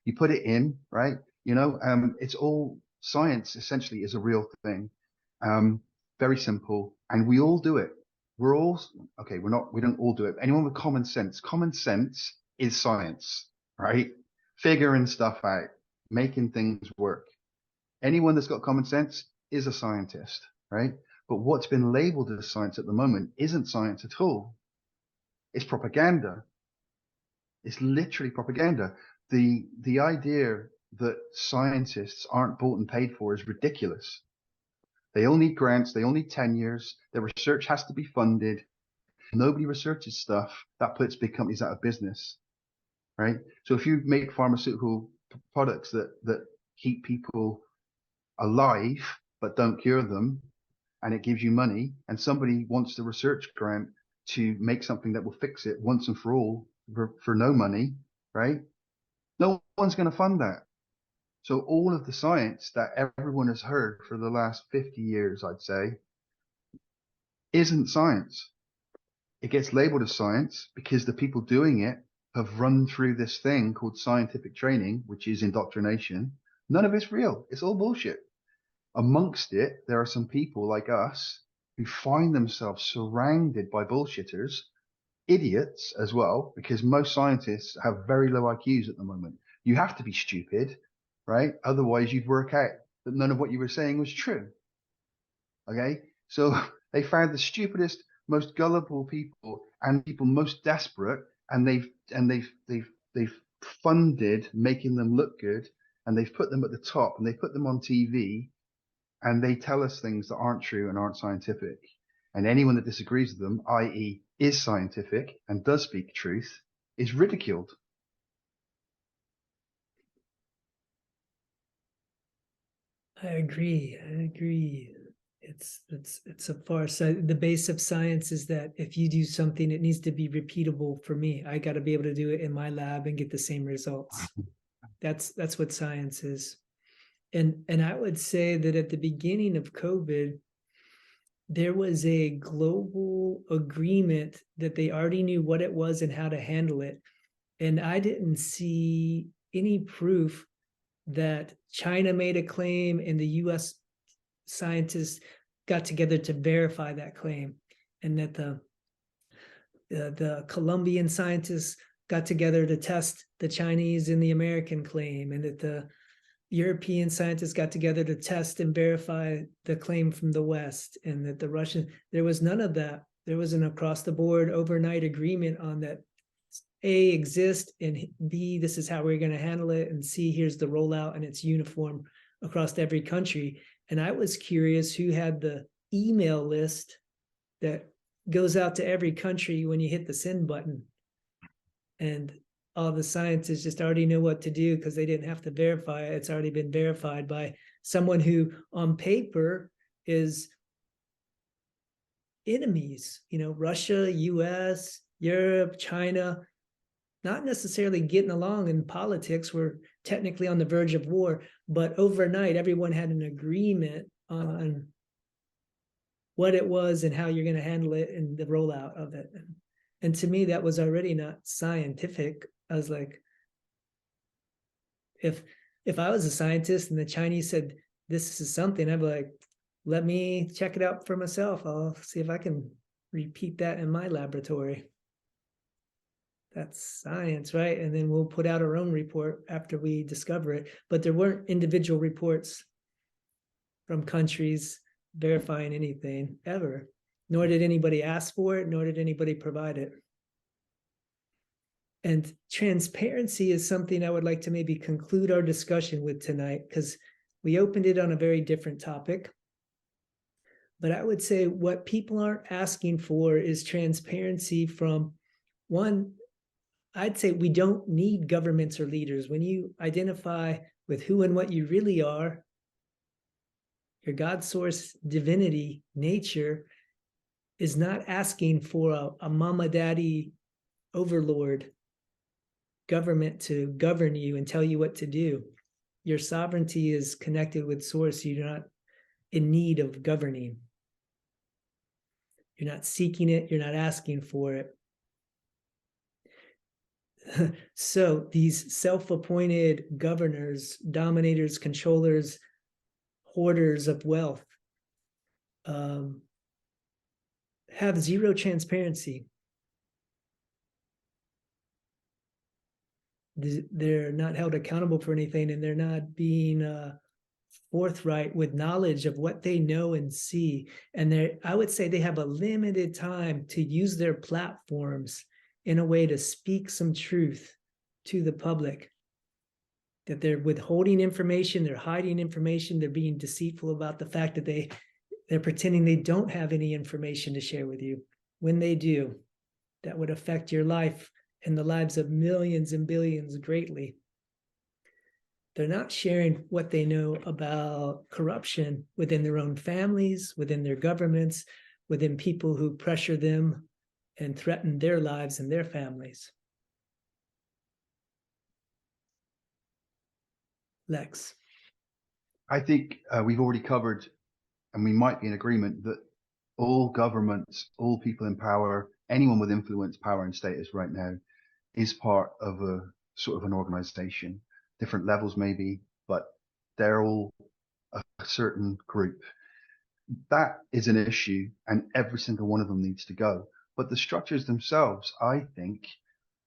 You put it in, right? You know, it's all science essentially is a real thing. Very simple. And we all do it. We're all, okay, we don't all do it. Anyone with common sense is science, right? Figuring stuff out, making things work. Anyone that's got common sense is a scientist, right? But what's been labeled as science at the moment isn't science at all. It's propaganda. It's literally propaganda. The idea that scientists aren't bought and paid for is ridiculous. They all need grants. They all need tenures. Their research has to be funded. Nobody researches stuff. That puts big companies out of business, right? So if you make pharmaceutical products that keep people alive but don't cure them, and it gives you money, and somebody wants the research grant to make something that will fix it once and for all for no money, right? No one's going to fund that. So all of the science that everyone has heard for the last 50 years, I'd say, isn't science. It gets labeled as science because the people doing it have run through this thing called scientific training, which is indoctrination. None of it's real. It's all bullshit. Amongst it, there are some people like us who find themselves surrounded by bullshitters, idiots as well, because most scientists have very low IQs at the moment. You have to be stupid, right? Otherwise, you'd work out that none of what you were saying was true. Okay? So they found the stupidest, most gullible people and people most desperate, and they've funded making them look good, and they've put them at the top, and they put them on TV, and they tell us things that aren't true and aren't scientific. And anyone that disagrees with them, i.e. is scientific and does speak truth, is ridiculed. I agree. It's a farce. The base of science is that if you do something, it needs to be repeatable for me. I got to be able to do it in my lab and get the same results. That's what science is. And I would say that at the beginning of COVID, there was a global agreement that they already knew what it was and how to handle it. And I didn't see any proof that China made a claim and the US scientists got together to verify that claim, and that the Colombian scientists got together to test the Chinese and the American claim, and that the European scientists got together to test and verify the claim from the West, and that the Russian, there was none of that. There was an across the board overnight agreement on that. A, exist, and B, this is how we're going to handle it, and C, here's the rollout, and it's uniform across every country. And I was curious who had the email list that goes out to every country when you hit the send button. And all the scientists just already know what to do because they didn't have to verify it. It's already been verified by someone who on paper is enemies, Russia, US, Europe, China, not necessarily getting along in politics. We're technically on the verge of war, but overnight, everyone had an agreement on what it was and how you're going to handle it and the rollout of it. And to me, that was already not scientific. I was like, if I was a scientist and the Chinese said, this is something, I'd be like, let me check it out for myself. I'll see if I can repeat that in my laboratory. That's science, right? And then we'll put out our own report after we discover it. But there weren't individual reports from countries verifying anything ever, nor did anybody ask for it, nor did anybody provide it. And transparency is something I would like to maybe conclude our discussion with tonight, because we opened it on a very different topic. But I would say what people aren't asking for is transparency from one. I'd say we don't need governments or leaders. When you identify with who and what you really are, your God source, divinity, nature, is not asking for a mama daddy overlord government to govern you and tell you what to do. Your sovereignty is connected with source. You're not in need of governing. You're not seeking it. You're not asking for it. So these self-appointed governors, dominators, controllers, hoarders of wealth have zero transparency. They're not held accountable for anything, and they're not being forthright with knowledge of what they know and see. And I would say they have a limited time to use their platforms in a way to speak some truth to the public. That they're withholding information, they're hiding information, they're being deceitful about the fact that they're pretending they don't have any information to share with you. When they do, that would affect your life and the lives of millions and billions greatly. They're not sharing what they know about corruption within their own families, within their governments, within people who pressure them and threaten their lives and their families. Lex. I think we've already covered, and we might be in agreement, that all governments, all people in power, anyone with influence, power, and status right now is part of a sort of an organization. Different levels maybe, but they're all a certain group. That is an issue, and every single one of them needs to go. But the structures themselves, I think,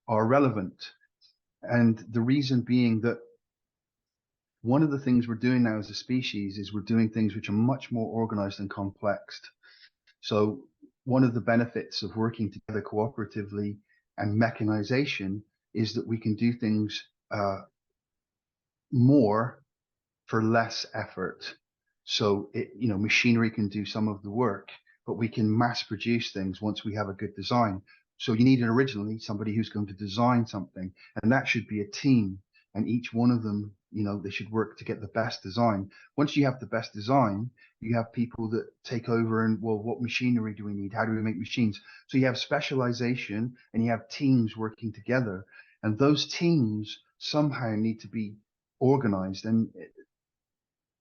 are relevant. And the reason being that one of the things we're doing now as a species is we're doing things which are much more organized and complex. So one of the benefits of working together cooperatively and mechanization is that we can do things more for less effort. So machinery can do some of the work, but we can mass produce things once we have a good design. So you need originally somebody who's going to design something, and that should be a team. And each one of them, they should work to get the best design. Once you have the best design, you have people that take over and, well, what machinery do we need? How do we make machines? So you have specialization and you have teams working together, and those teams somehow need to be organized. And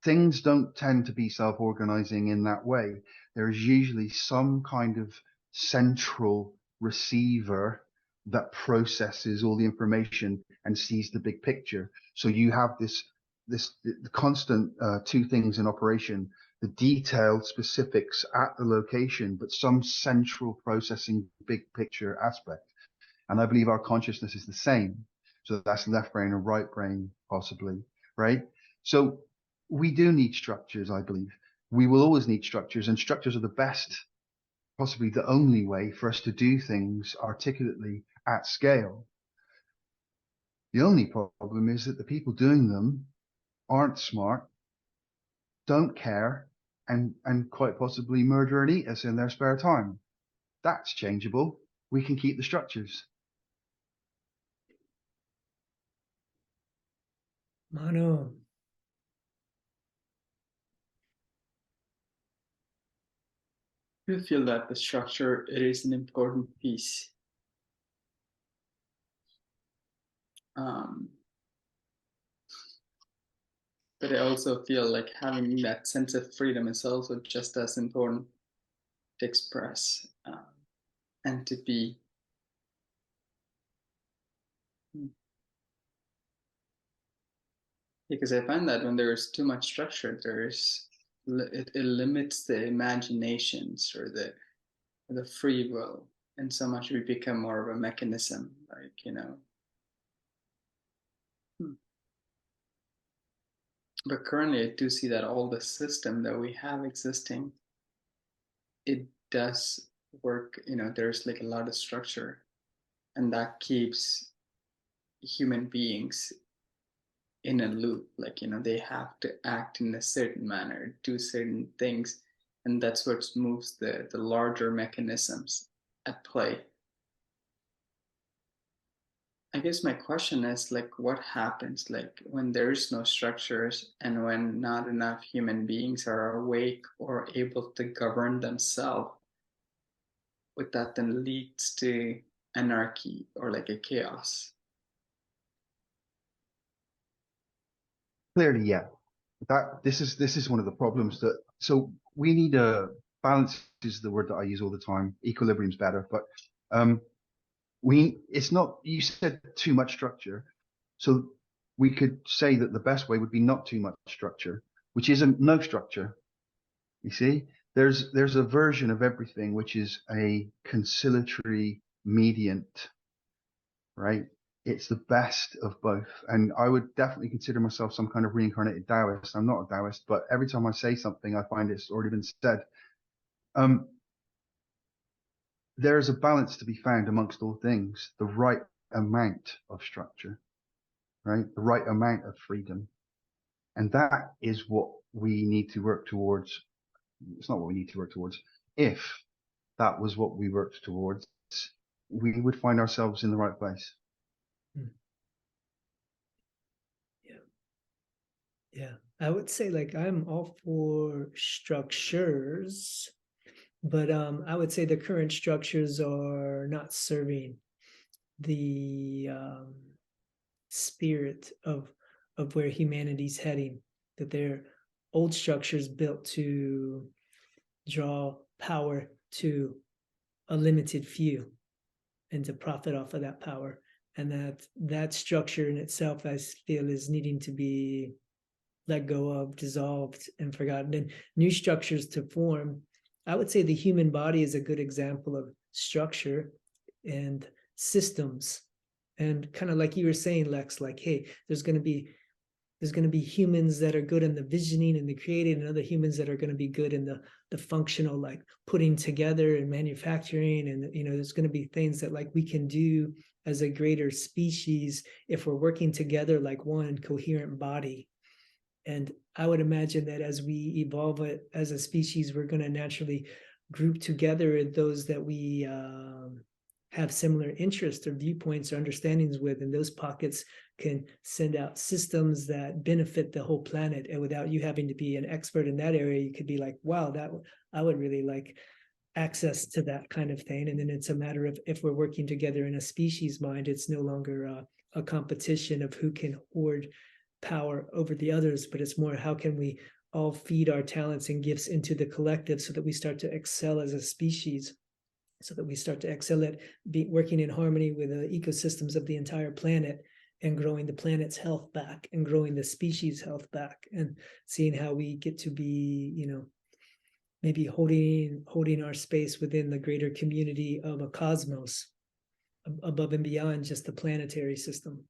things don't tend to be self-organizing in that way. There's usually some kind of central receiver that processes all the information and sees the big picture. So you have the constant two things in operation: the detailed specifics at the location, but some central processing big picture aspect. And I believe our consciousness is the same. So that's left brain and right brain, possibly, right? So we do need structures, I believe. We will always need structures, and structures are the best, possibly the only way for us to do things articulately at scale. The only problem is that the people doing them aren't smart, don't care and quite possibly murder and eat us in their spare time. That's changeable. We can keep the structures. Mano. I feel that the structure, it is an important piece. But I also feel like having that sense of freedom is also just as important to express and to be. Because I find that when there is too much structure, it limits the imaginations or the free will, and so much we become more of a mechanism, like, you know. But currently, I do see that all the system that we have existing, it does work. You know, there's like a lot of structure, and that keeps human beings in a loop. Like, you know, they have to act in a certain manner, do certain things, and that's what moves the larger mechanisms at play. I guess my question is, like, what happens like when there's no structures and when not enough human beings are awake or able to govern themselves? What that then leads to anarchy or like a chaos. Clearly, yeah. This is one of the problems that, so we need a balance is the word that I use all the time. Equilibrium's better, but it's not, you said too much structure. So we could say that the best way would be not too much structure, which isn't no structure. You see, there's a version of everything which is a conciliatory mediant, right? It's the best of both. And I would definitely consider myself some kind of reincarnated Taoist. I'm not a Taoist, but every time I say something, I find it's already been said. There is a balance to be found amongst all things, the right amount of structure, right? The right amount of freedom. And that is what we need to work towards. It's not what we need to work towards. If that was what we worked towards, we would find ourselves in the right place. Yeah, I would say like I'm all for structures, but I would say the current structures are not serving the spirit of where humanity's heading. That they're old structures built to draw power to a limited few and to profit off of that power, and that structure in itself, I feel, is needing to be let go of, dissolved, and forgotten, and new structures to form. I would say the human body is a good example of structure and systems. And kind of like you were saying, Lex, like, hey, there's going to be humans that are good in the visioning and the creating, and other humans that are going to be good in the functional, like putting together and manufacturing. And there's going to be things that like we can do as a greater species if we're working together like one coherent body. And I would imagine that as we evolve as a species, we're going to naturally group together those that we have similar interests or viewpoints or understandings with, and those pockets can send out systems that benefit the whole planet. And without you having to be an expert in that area, you could be like, wow, that I would really like access to that kind of thing. And then it's a matter of, if we're working together in a species mind, it's no longer a competition of who can hoard power over the others, but it's more, how can we all feed our talents and gifts into the collective so that we start to excel as a species, so that we start to excel at working in harmony with the ecosystems of the entire planet, and growing the planet's health back and growing the species health back, and seeing how we get to be, maybe holding our space within the greater community of a cosmos above and beyond just the planetary system.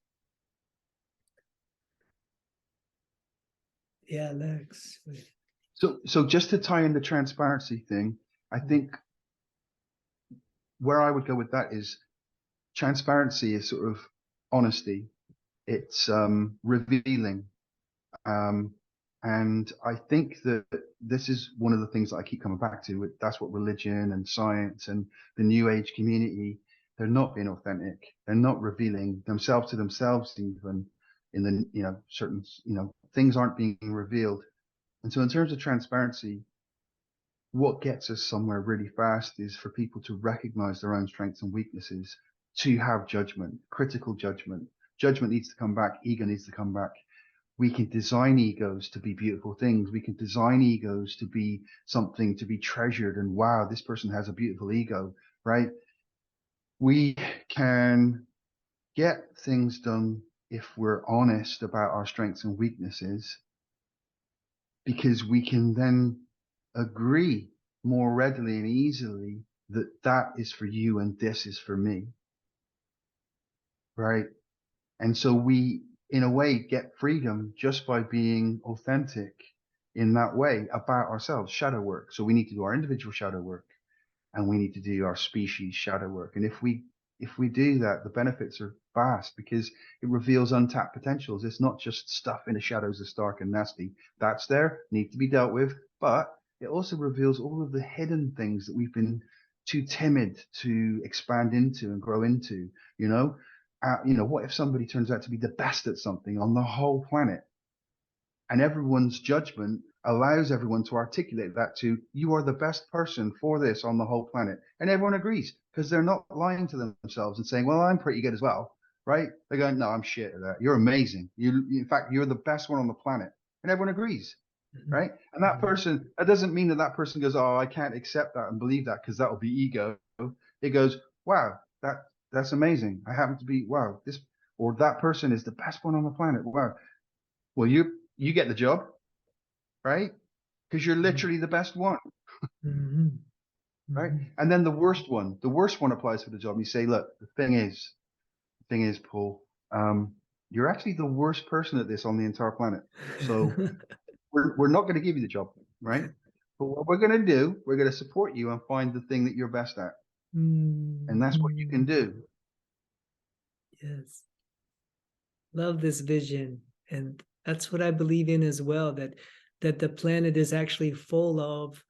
Yeah, Lex. So just to tie in the transparency thing, I think where I would go with that is transparency is sort of honesty. It's revealing. And I think that this is one of the things that I keep coming back to. That's what religion and science and the New Age community, they're not being authentic. They're not revealing themselves to themselves, even in the, certain, things aren't being revealed. And so in terms of transparency, what gets us somewhere really fast is for people to recognize their own strengths and weaknesses, to have judgment, critical judgment. Judgment needs to come back. Ego needs to come back. We can design egos to be beautiful things. We can design egos to be something to be treasured. And wow, this person has a beautiful ego, right? We can get things done if we're honest about our strengths and weaknesses, because we can then agree more readily and easily that that is for you and this is for me, right? And so we, in a way, get freedom just by being authentic in that way about ourselves. Shadow work. So we need to do our individual shadow work, and we need to do our species shadow work. And if we do that, the benefits are vast, because it reveals untapped potentials. It's not just stuff in the shadows that's dark and nasty. That's there, need to be dealt with, but it also reveals all of the hidden things that we've been too timid to expand into and grow into. What if somebody turns out to be the best at something on the whole planet, and everyone's judgment allows everyone to articulate that to, you are the best person for this on the whole planet, and everyone agrees, because they're not lying to themselves and saying, well, I'm pretty good as well, right? They're going, no, I'm shit at that. You're amazing. In fact, you're the best one on the planet, and everyone agrees, right? And that person, that doesn't mean that person goes, oh, I can't accept that and believe that because that will be ego. It goes, wow, that's amazing. I happen to be, wow, this, or that person is the best one on the planet. Wow. Well, you get the job, right? Because you're literally the best one, right? And then the worst one applies for the job. You say, look, the thing is, Paul, you're actually the worst person at this on the entire planet. So we're not going to give you the job, right? But what we're going to do, we're going to support you and find the thing that you're best at. And that's what you can do. Yes. Love this vision. And that's what I believe in as well, that the planet is actually full of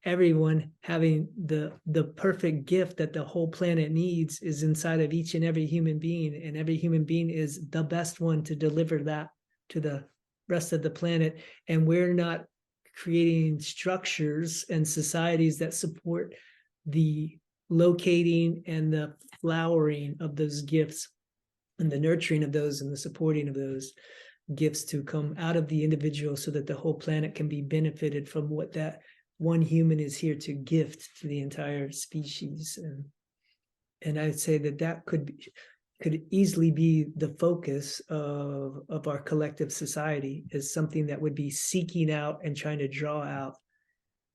everyone having the perfect gift that the whole planet needs is inside of each and every human being. And every human being is the best one to deliver that to the rest of the planet. And we're not creating structures and societies that support the locating and the flowering of those gifts, and the nurturing of those and the supporting of those gifts to come out of the individual, so that the whole planet can be benefited from what that one human is here to gift to the entire species. And I'd say that could easily be the focus of our collective society, is something that would be seeking out and trying to draw out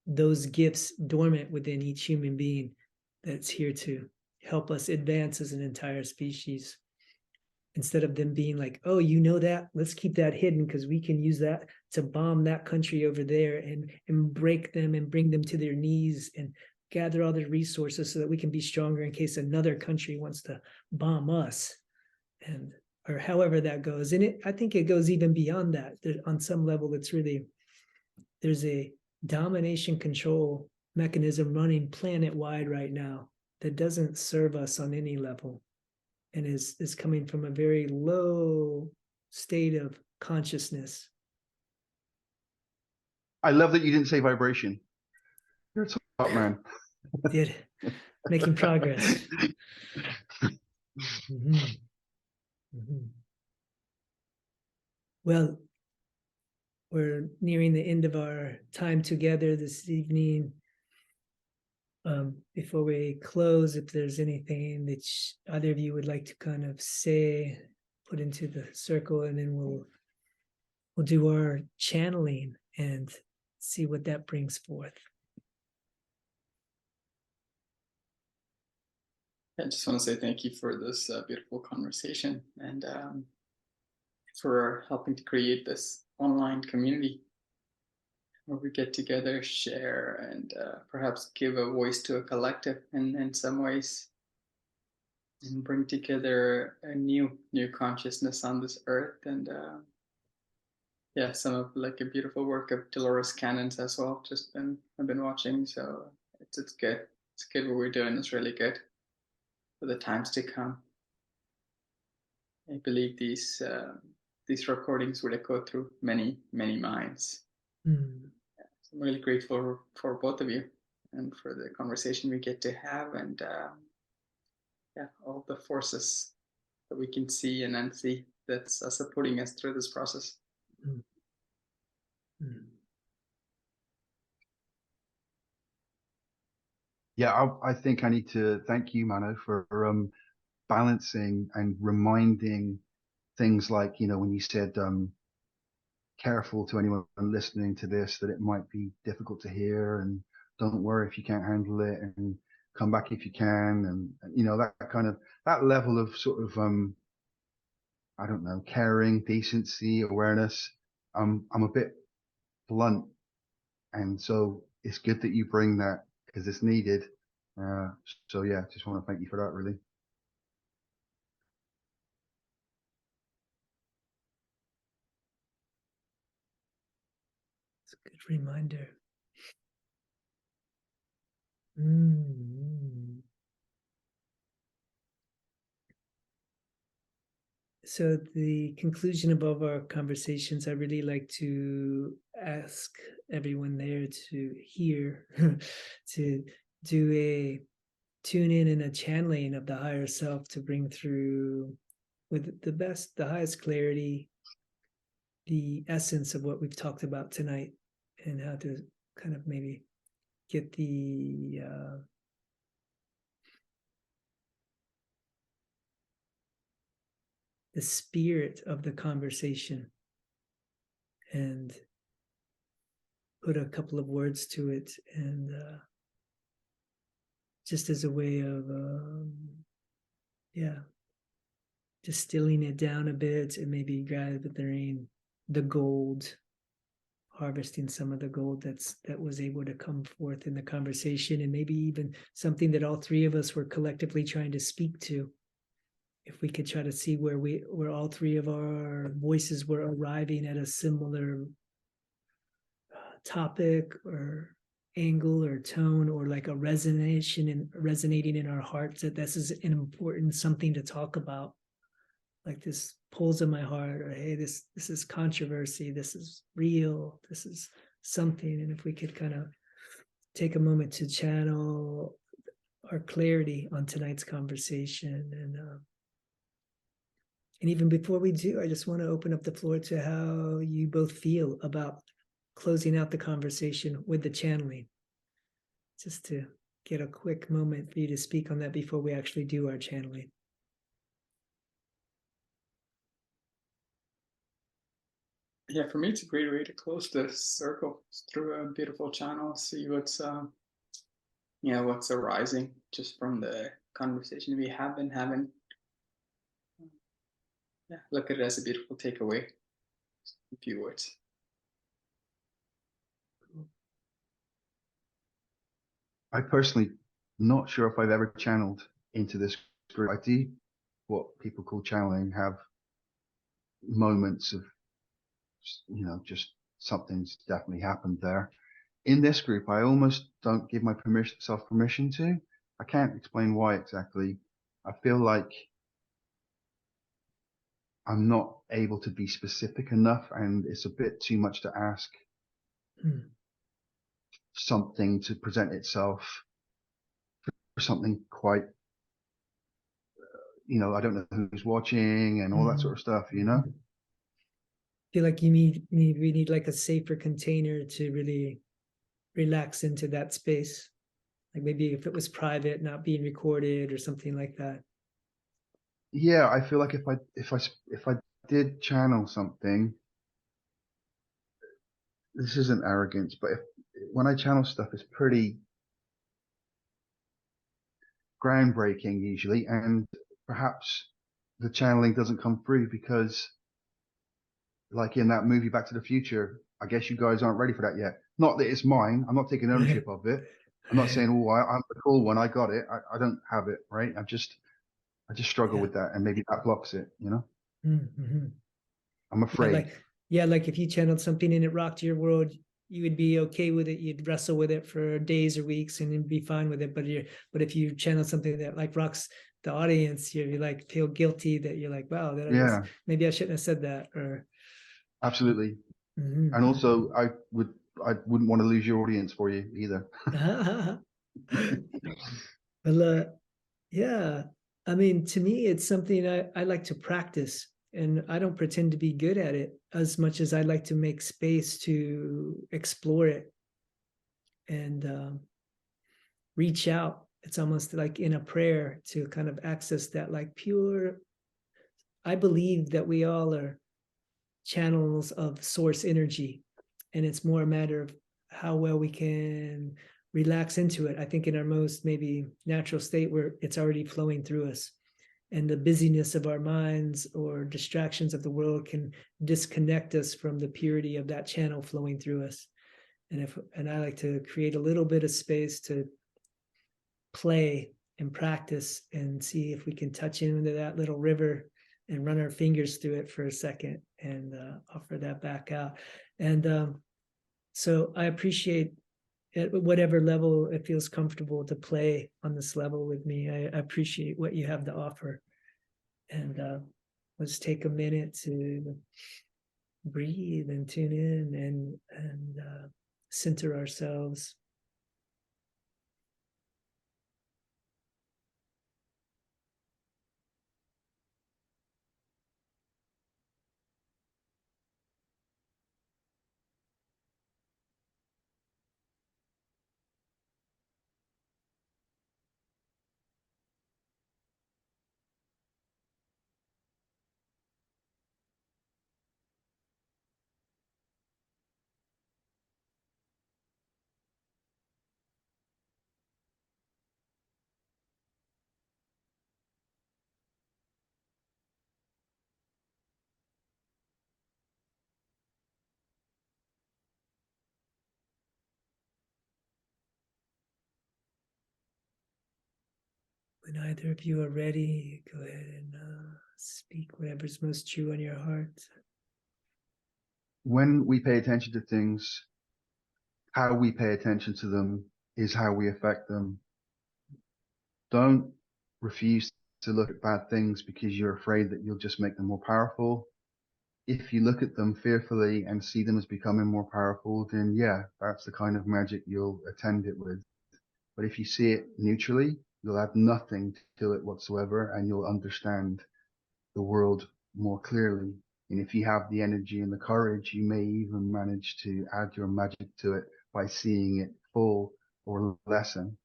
those gifts dormant within each human being, that's here to help us advance as an entire species, instead of them being like, oh, that, let's keep that hidden because we can use that to bomb that country over there and break them and bring them to their knees and gather all the resources so that we can be stronger in case another country wants to bomb us, and or however that goes. And I think it goes even beyond that. On some level, it's really, there's a domination control mechanism running planet wide right now that doesn't serve us on any level, and is coming from a very low state of consciousness. I love that you didn't say vibration. You're a top man. Did making progress. Well, we're nearing the end of our time together this evening. Before we close, if there's anything that either of you would like to kind of say, put into the circle, and then we'll do our channeling and see what that brings forth. I just want to say thank you for this beautiful conversation, and for helping to create this online community where we get together, share, and perhaps give a voice to a collective in some ways, and bring together a new consciousness on this earth. And yeah, some of like a beautiful work of Dolores Cannon's as well. I've been watching, so it's good. It's good. What we're doing is really good for the times to come. I believe these recordings will echo through many minds. Mm. So I'm really grateful for both of you and for the conversation we get to have, and yeah, all the forces that we can see and unsee that's supporting us through this process. Mm. Mm. Yeah, I think I need to thank you, Mano, for balancing and reminding things like, you know, when you said careful to anyone listening to this that it might be difficult to hear, and don't worry if you can't handle it, and come back if you can, and you know, that kind of, that level of sort of I don't know, caring, decency, awareness. I'm a bit blunt, and so it's good that you bring that because it's needed. So yeah, just want to thank you for that, really. It's a good reminder. Mm. So the conclusion of all our conversations, I really like to ask everyone there to hear, to do a tune in and a channeling of the higher self to bring through with the highest clarity, the essence of what we've talked about tonight, and how to kind of maybe get the spirit of the conversation and put a couple of words to it, and just as a way of yeah, distilling it down a bit and maybe gathering the gold, harvesting some of the gold that was able to come forth in the conversation, and maybe even something that all three of us were collectively trying to speak to. If we could try to see where all three of our voices were arriving at a similar topic or angle or tone, or like a resonating in our hearts, that this is an important something to talk about, like this pulls in my heart, or hey, this is controversy, this is real, this is something. And if we could kind of take a moment to channel our clarity on tonight's conversation, and even before we do, I just want to open up the floor to how you both feel about closing out the conversation with the channeling, just to get a quick moment for you to speak on that before we actually do our channeling. Yeah, for me, it's a great way to close this circle through a beautiful channel. See what's what's arising just from the conversation we have been having. Yeah, look at it as a beautiful takeaway. A few words. I personally not sure if I've ever channeled into this group. I do what people call channeling, have moments of, you know, just something's definitely happened there. In this group, I almost don't give my self permission to. I can't explain why exactly. I feel like I'm not able to be specific enough, and it's a bit too much to ask something to present itself for something quite, you know, I don't know who's watching and all that sort of stuff, you know? Feel like we need like a safer container to really relax into that space, like maybe if it was private, not being recorded or something like that. Yeah, I feel like if I did channel something, this isn't arrogance, but when I channel stuff, it's pretty groundbreaking usually, and perhaps the channeling doesn't come through because, like in that movie Back to the Future, I guess you guys aren't ready for that yet. Not that it's mine. I'm not taking ownership of it. I'm not saying, oh, I'm the cool one. I got it. I don't have it, right? I just struggle with that, and maybe that blocks it, you know? Mm-hmm. I'm Yeah, afraid. Yeah, like if you channeled something and it rocked your world, you would be okay with it. You'd wrestle with it for days or weeks and then be fine with it. But if you channel something that like rocks the audience, you like feel guilty that you're like, wow, Yeah, maybe I shouldn't have said that. Or absolutely. Mhm. And also, I wouldn't want to lose your audience for you either. Well, yeah, I mean, to me, it's something I like to practice, and I don't pretend to be good at it as much as I like to make space to explore it and reach out. It's almost like in a prayer to kind of access that like pure. I believe that we all are channels of source energy, and it's more a matter of how well we can relax into it. I think in our most maybe natural state where it's already flowing through us, and the busyness of our minds or distractions of the world can disconnect us from the purity of that channel flowing through us. And I like to create a little bit of space to play and practice and see if we can touch into that little river and run our fingers through it for a second and offer that back out. And so I appreciate at whatever level it feels comfortable to play on this level with me. I appreciate what you have to offer. And let's take a minute to breathe and tune in and center ourselves. When either of you are ready, go ahead and speak whatever's most true on your heart. When we pay attention to things, how we pay attention to them is how we affect them. Don't refuse to look at bad things because you're afraid that you'll just make them more powerful. If you look at them fearfully and see them as becoming more powerful, then yeah, that's the kind of magic you'll attend it with. But if you see it neutrally, you'll add nothing to it whatsoever, and you'll understand the world more clearly. And if you have the energy and the courage, you may even manage to add your magic to it by seeing it full or lessen.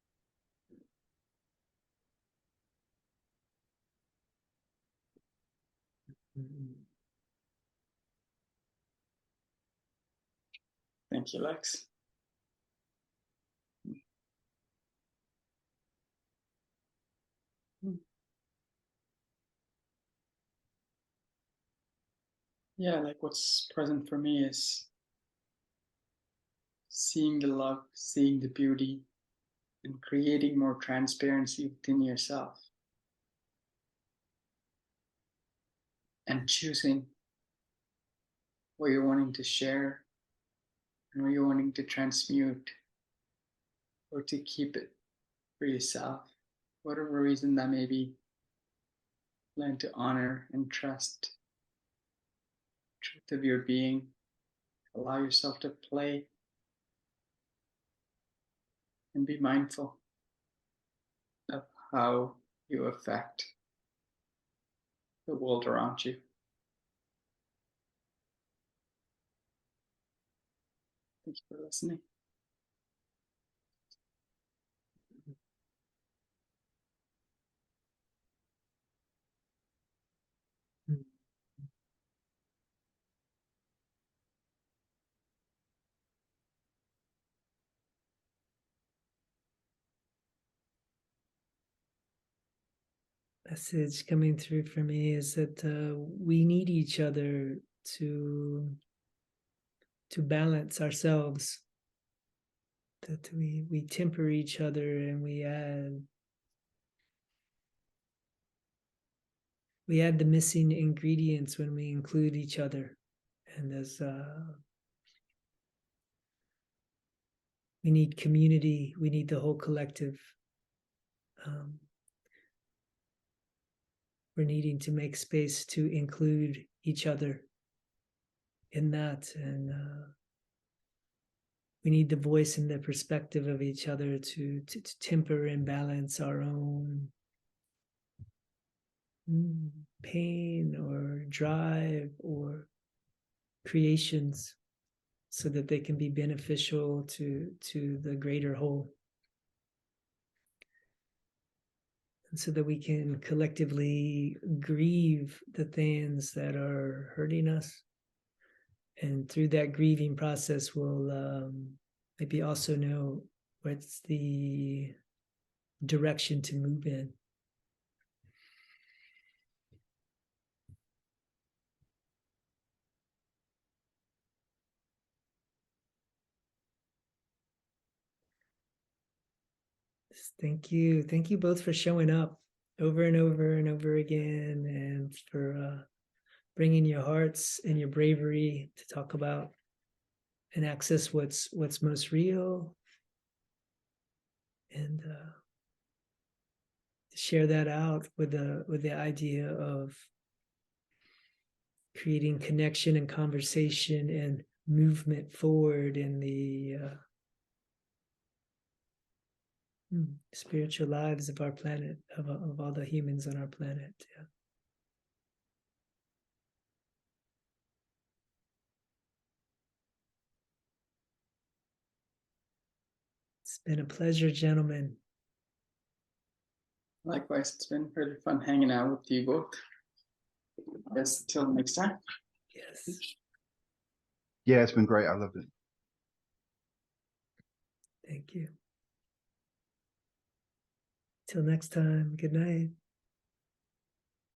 Thank you, Lex. Yeah, like what's present for me is seeing the love, seeing the beauty, and creating more transparency within yourself. And choosing what you're wanting to share and what you're wanting to transmute or to keep it for yourself. Whatever reason that may be, learn to honor and trust the truth of your being. Allow yourself to play and be mindful of how you affect the world around you. Thank you for listening. Message coming through for me is that we need each other to balance ourselves. That we temper each other and we add the missing ingredients when we include each other. And as we need community, we need the whole collective. We're needing to make space to include each other in that, and we need the voice and the perspective of each other to temper and balance our own pain or drive or creations, so that they can be beneficial to the greater whole, and so that we can collectively grieve the things that are hurting us. And through that grieving process, we'll maybe also know what's the direction to move in. Thank you. Thank you both for showing up over and over and over again, and for bringing your hearts and your bravery to talk about and access what's most real, and to share that out with the idea of creating connection and conversation and movement forward in the spiritual lives of our planet, of all the humans on our planet. Yeah. It's been a pleasure, gentlemen. Likewise, it's been really fun hanging out with you both. Yes, till next time. Yes. Yeah, it's been great. I loved it. Thank you. Till next time. Good night.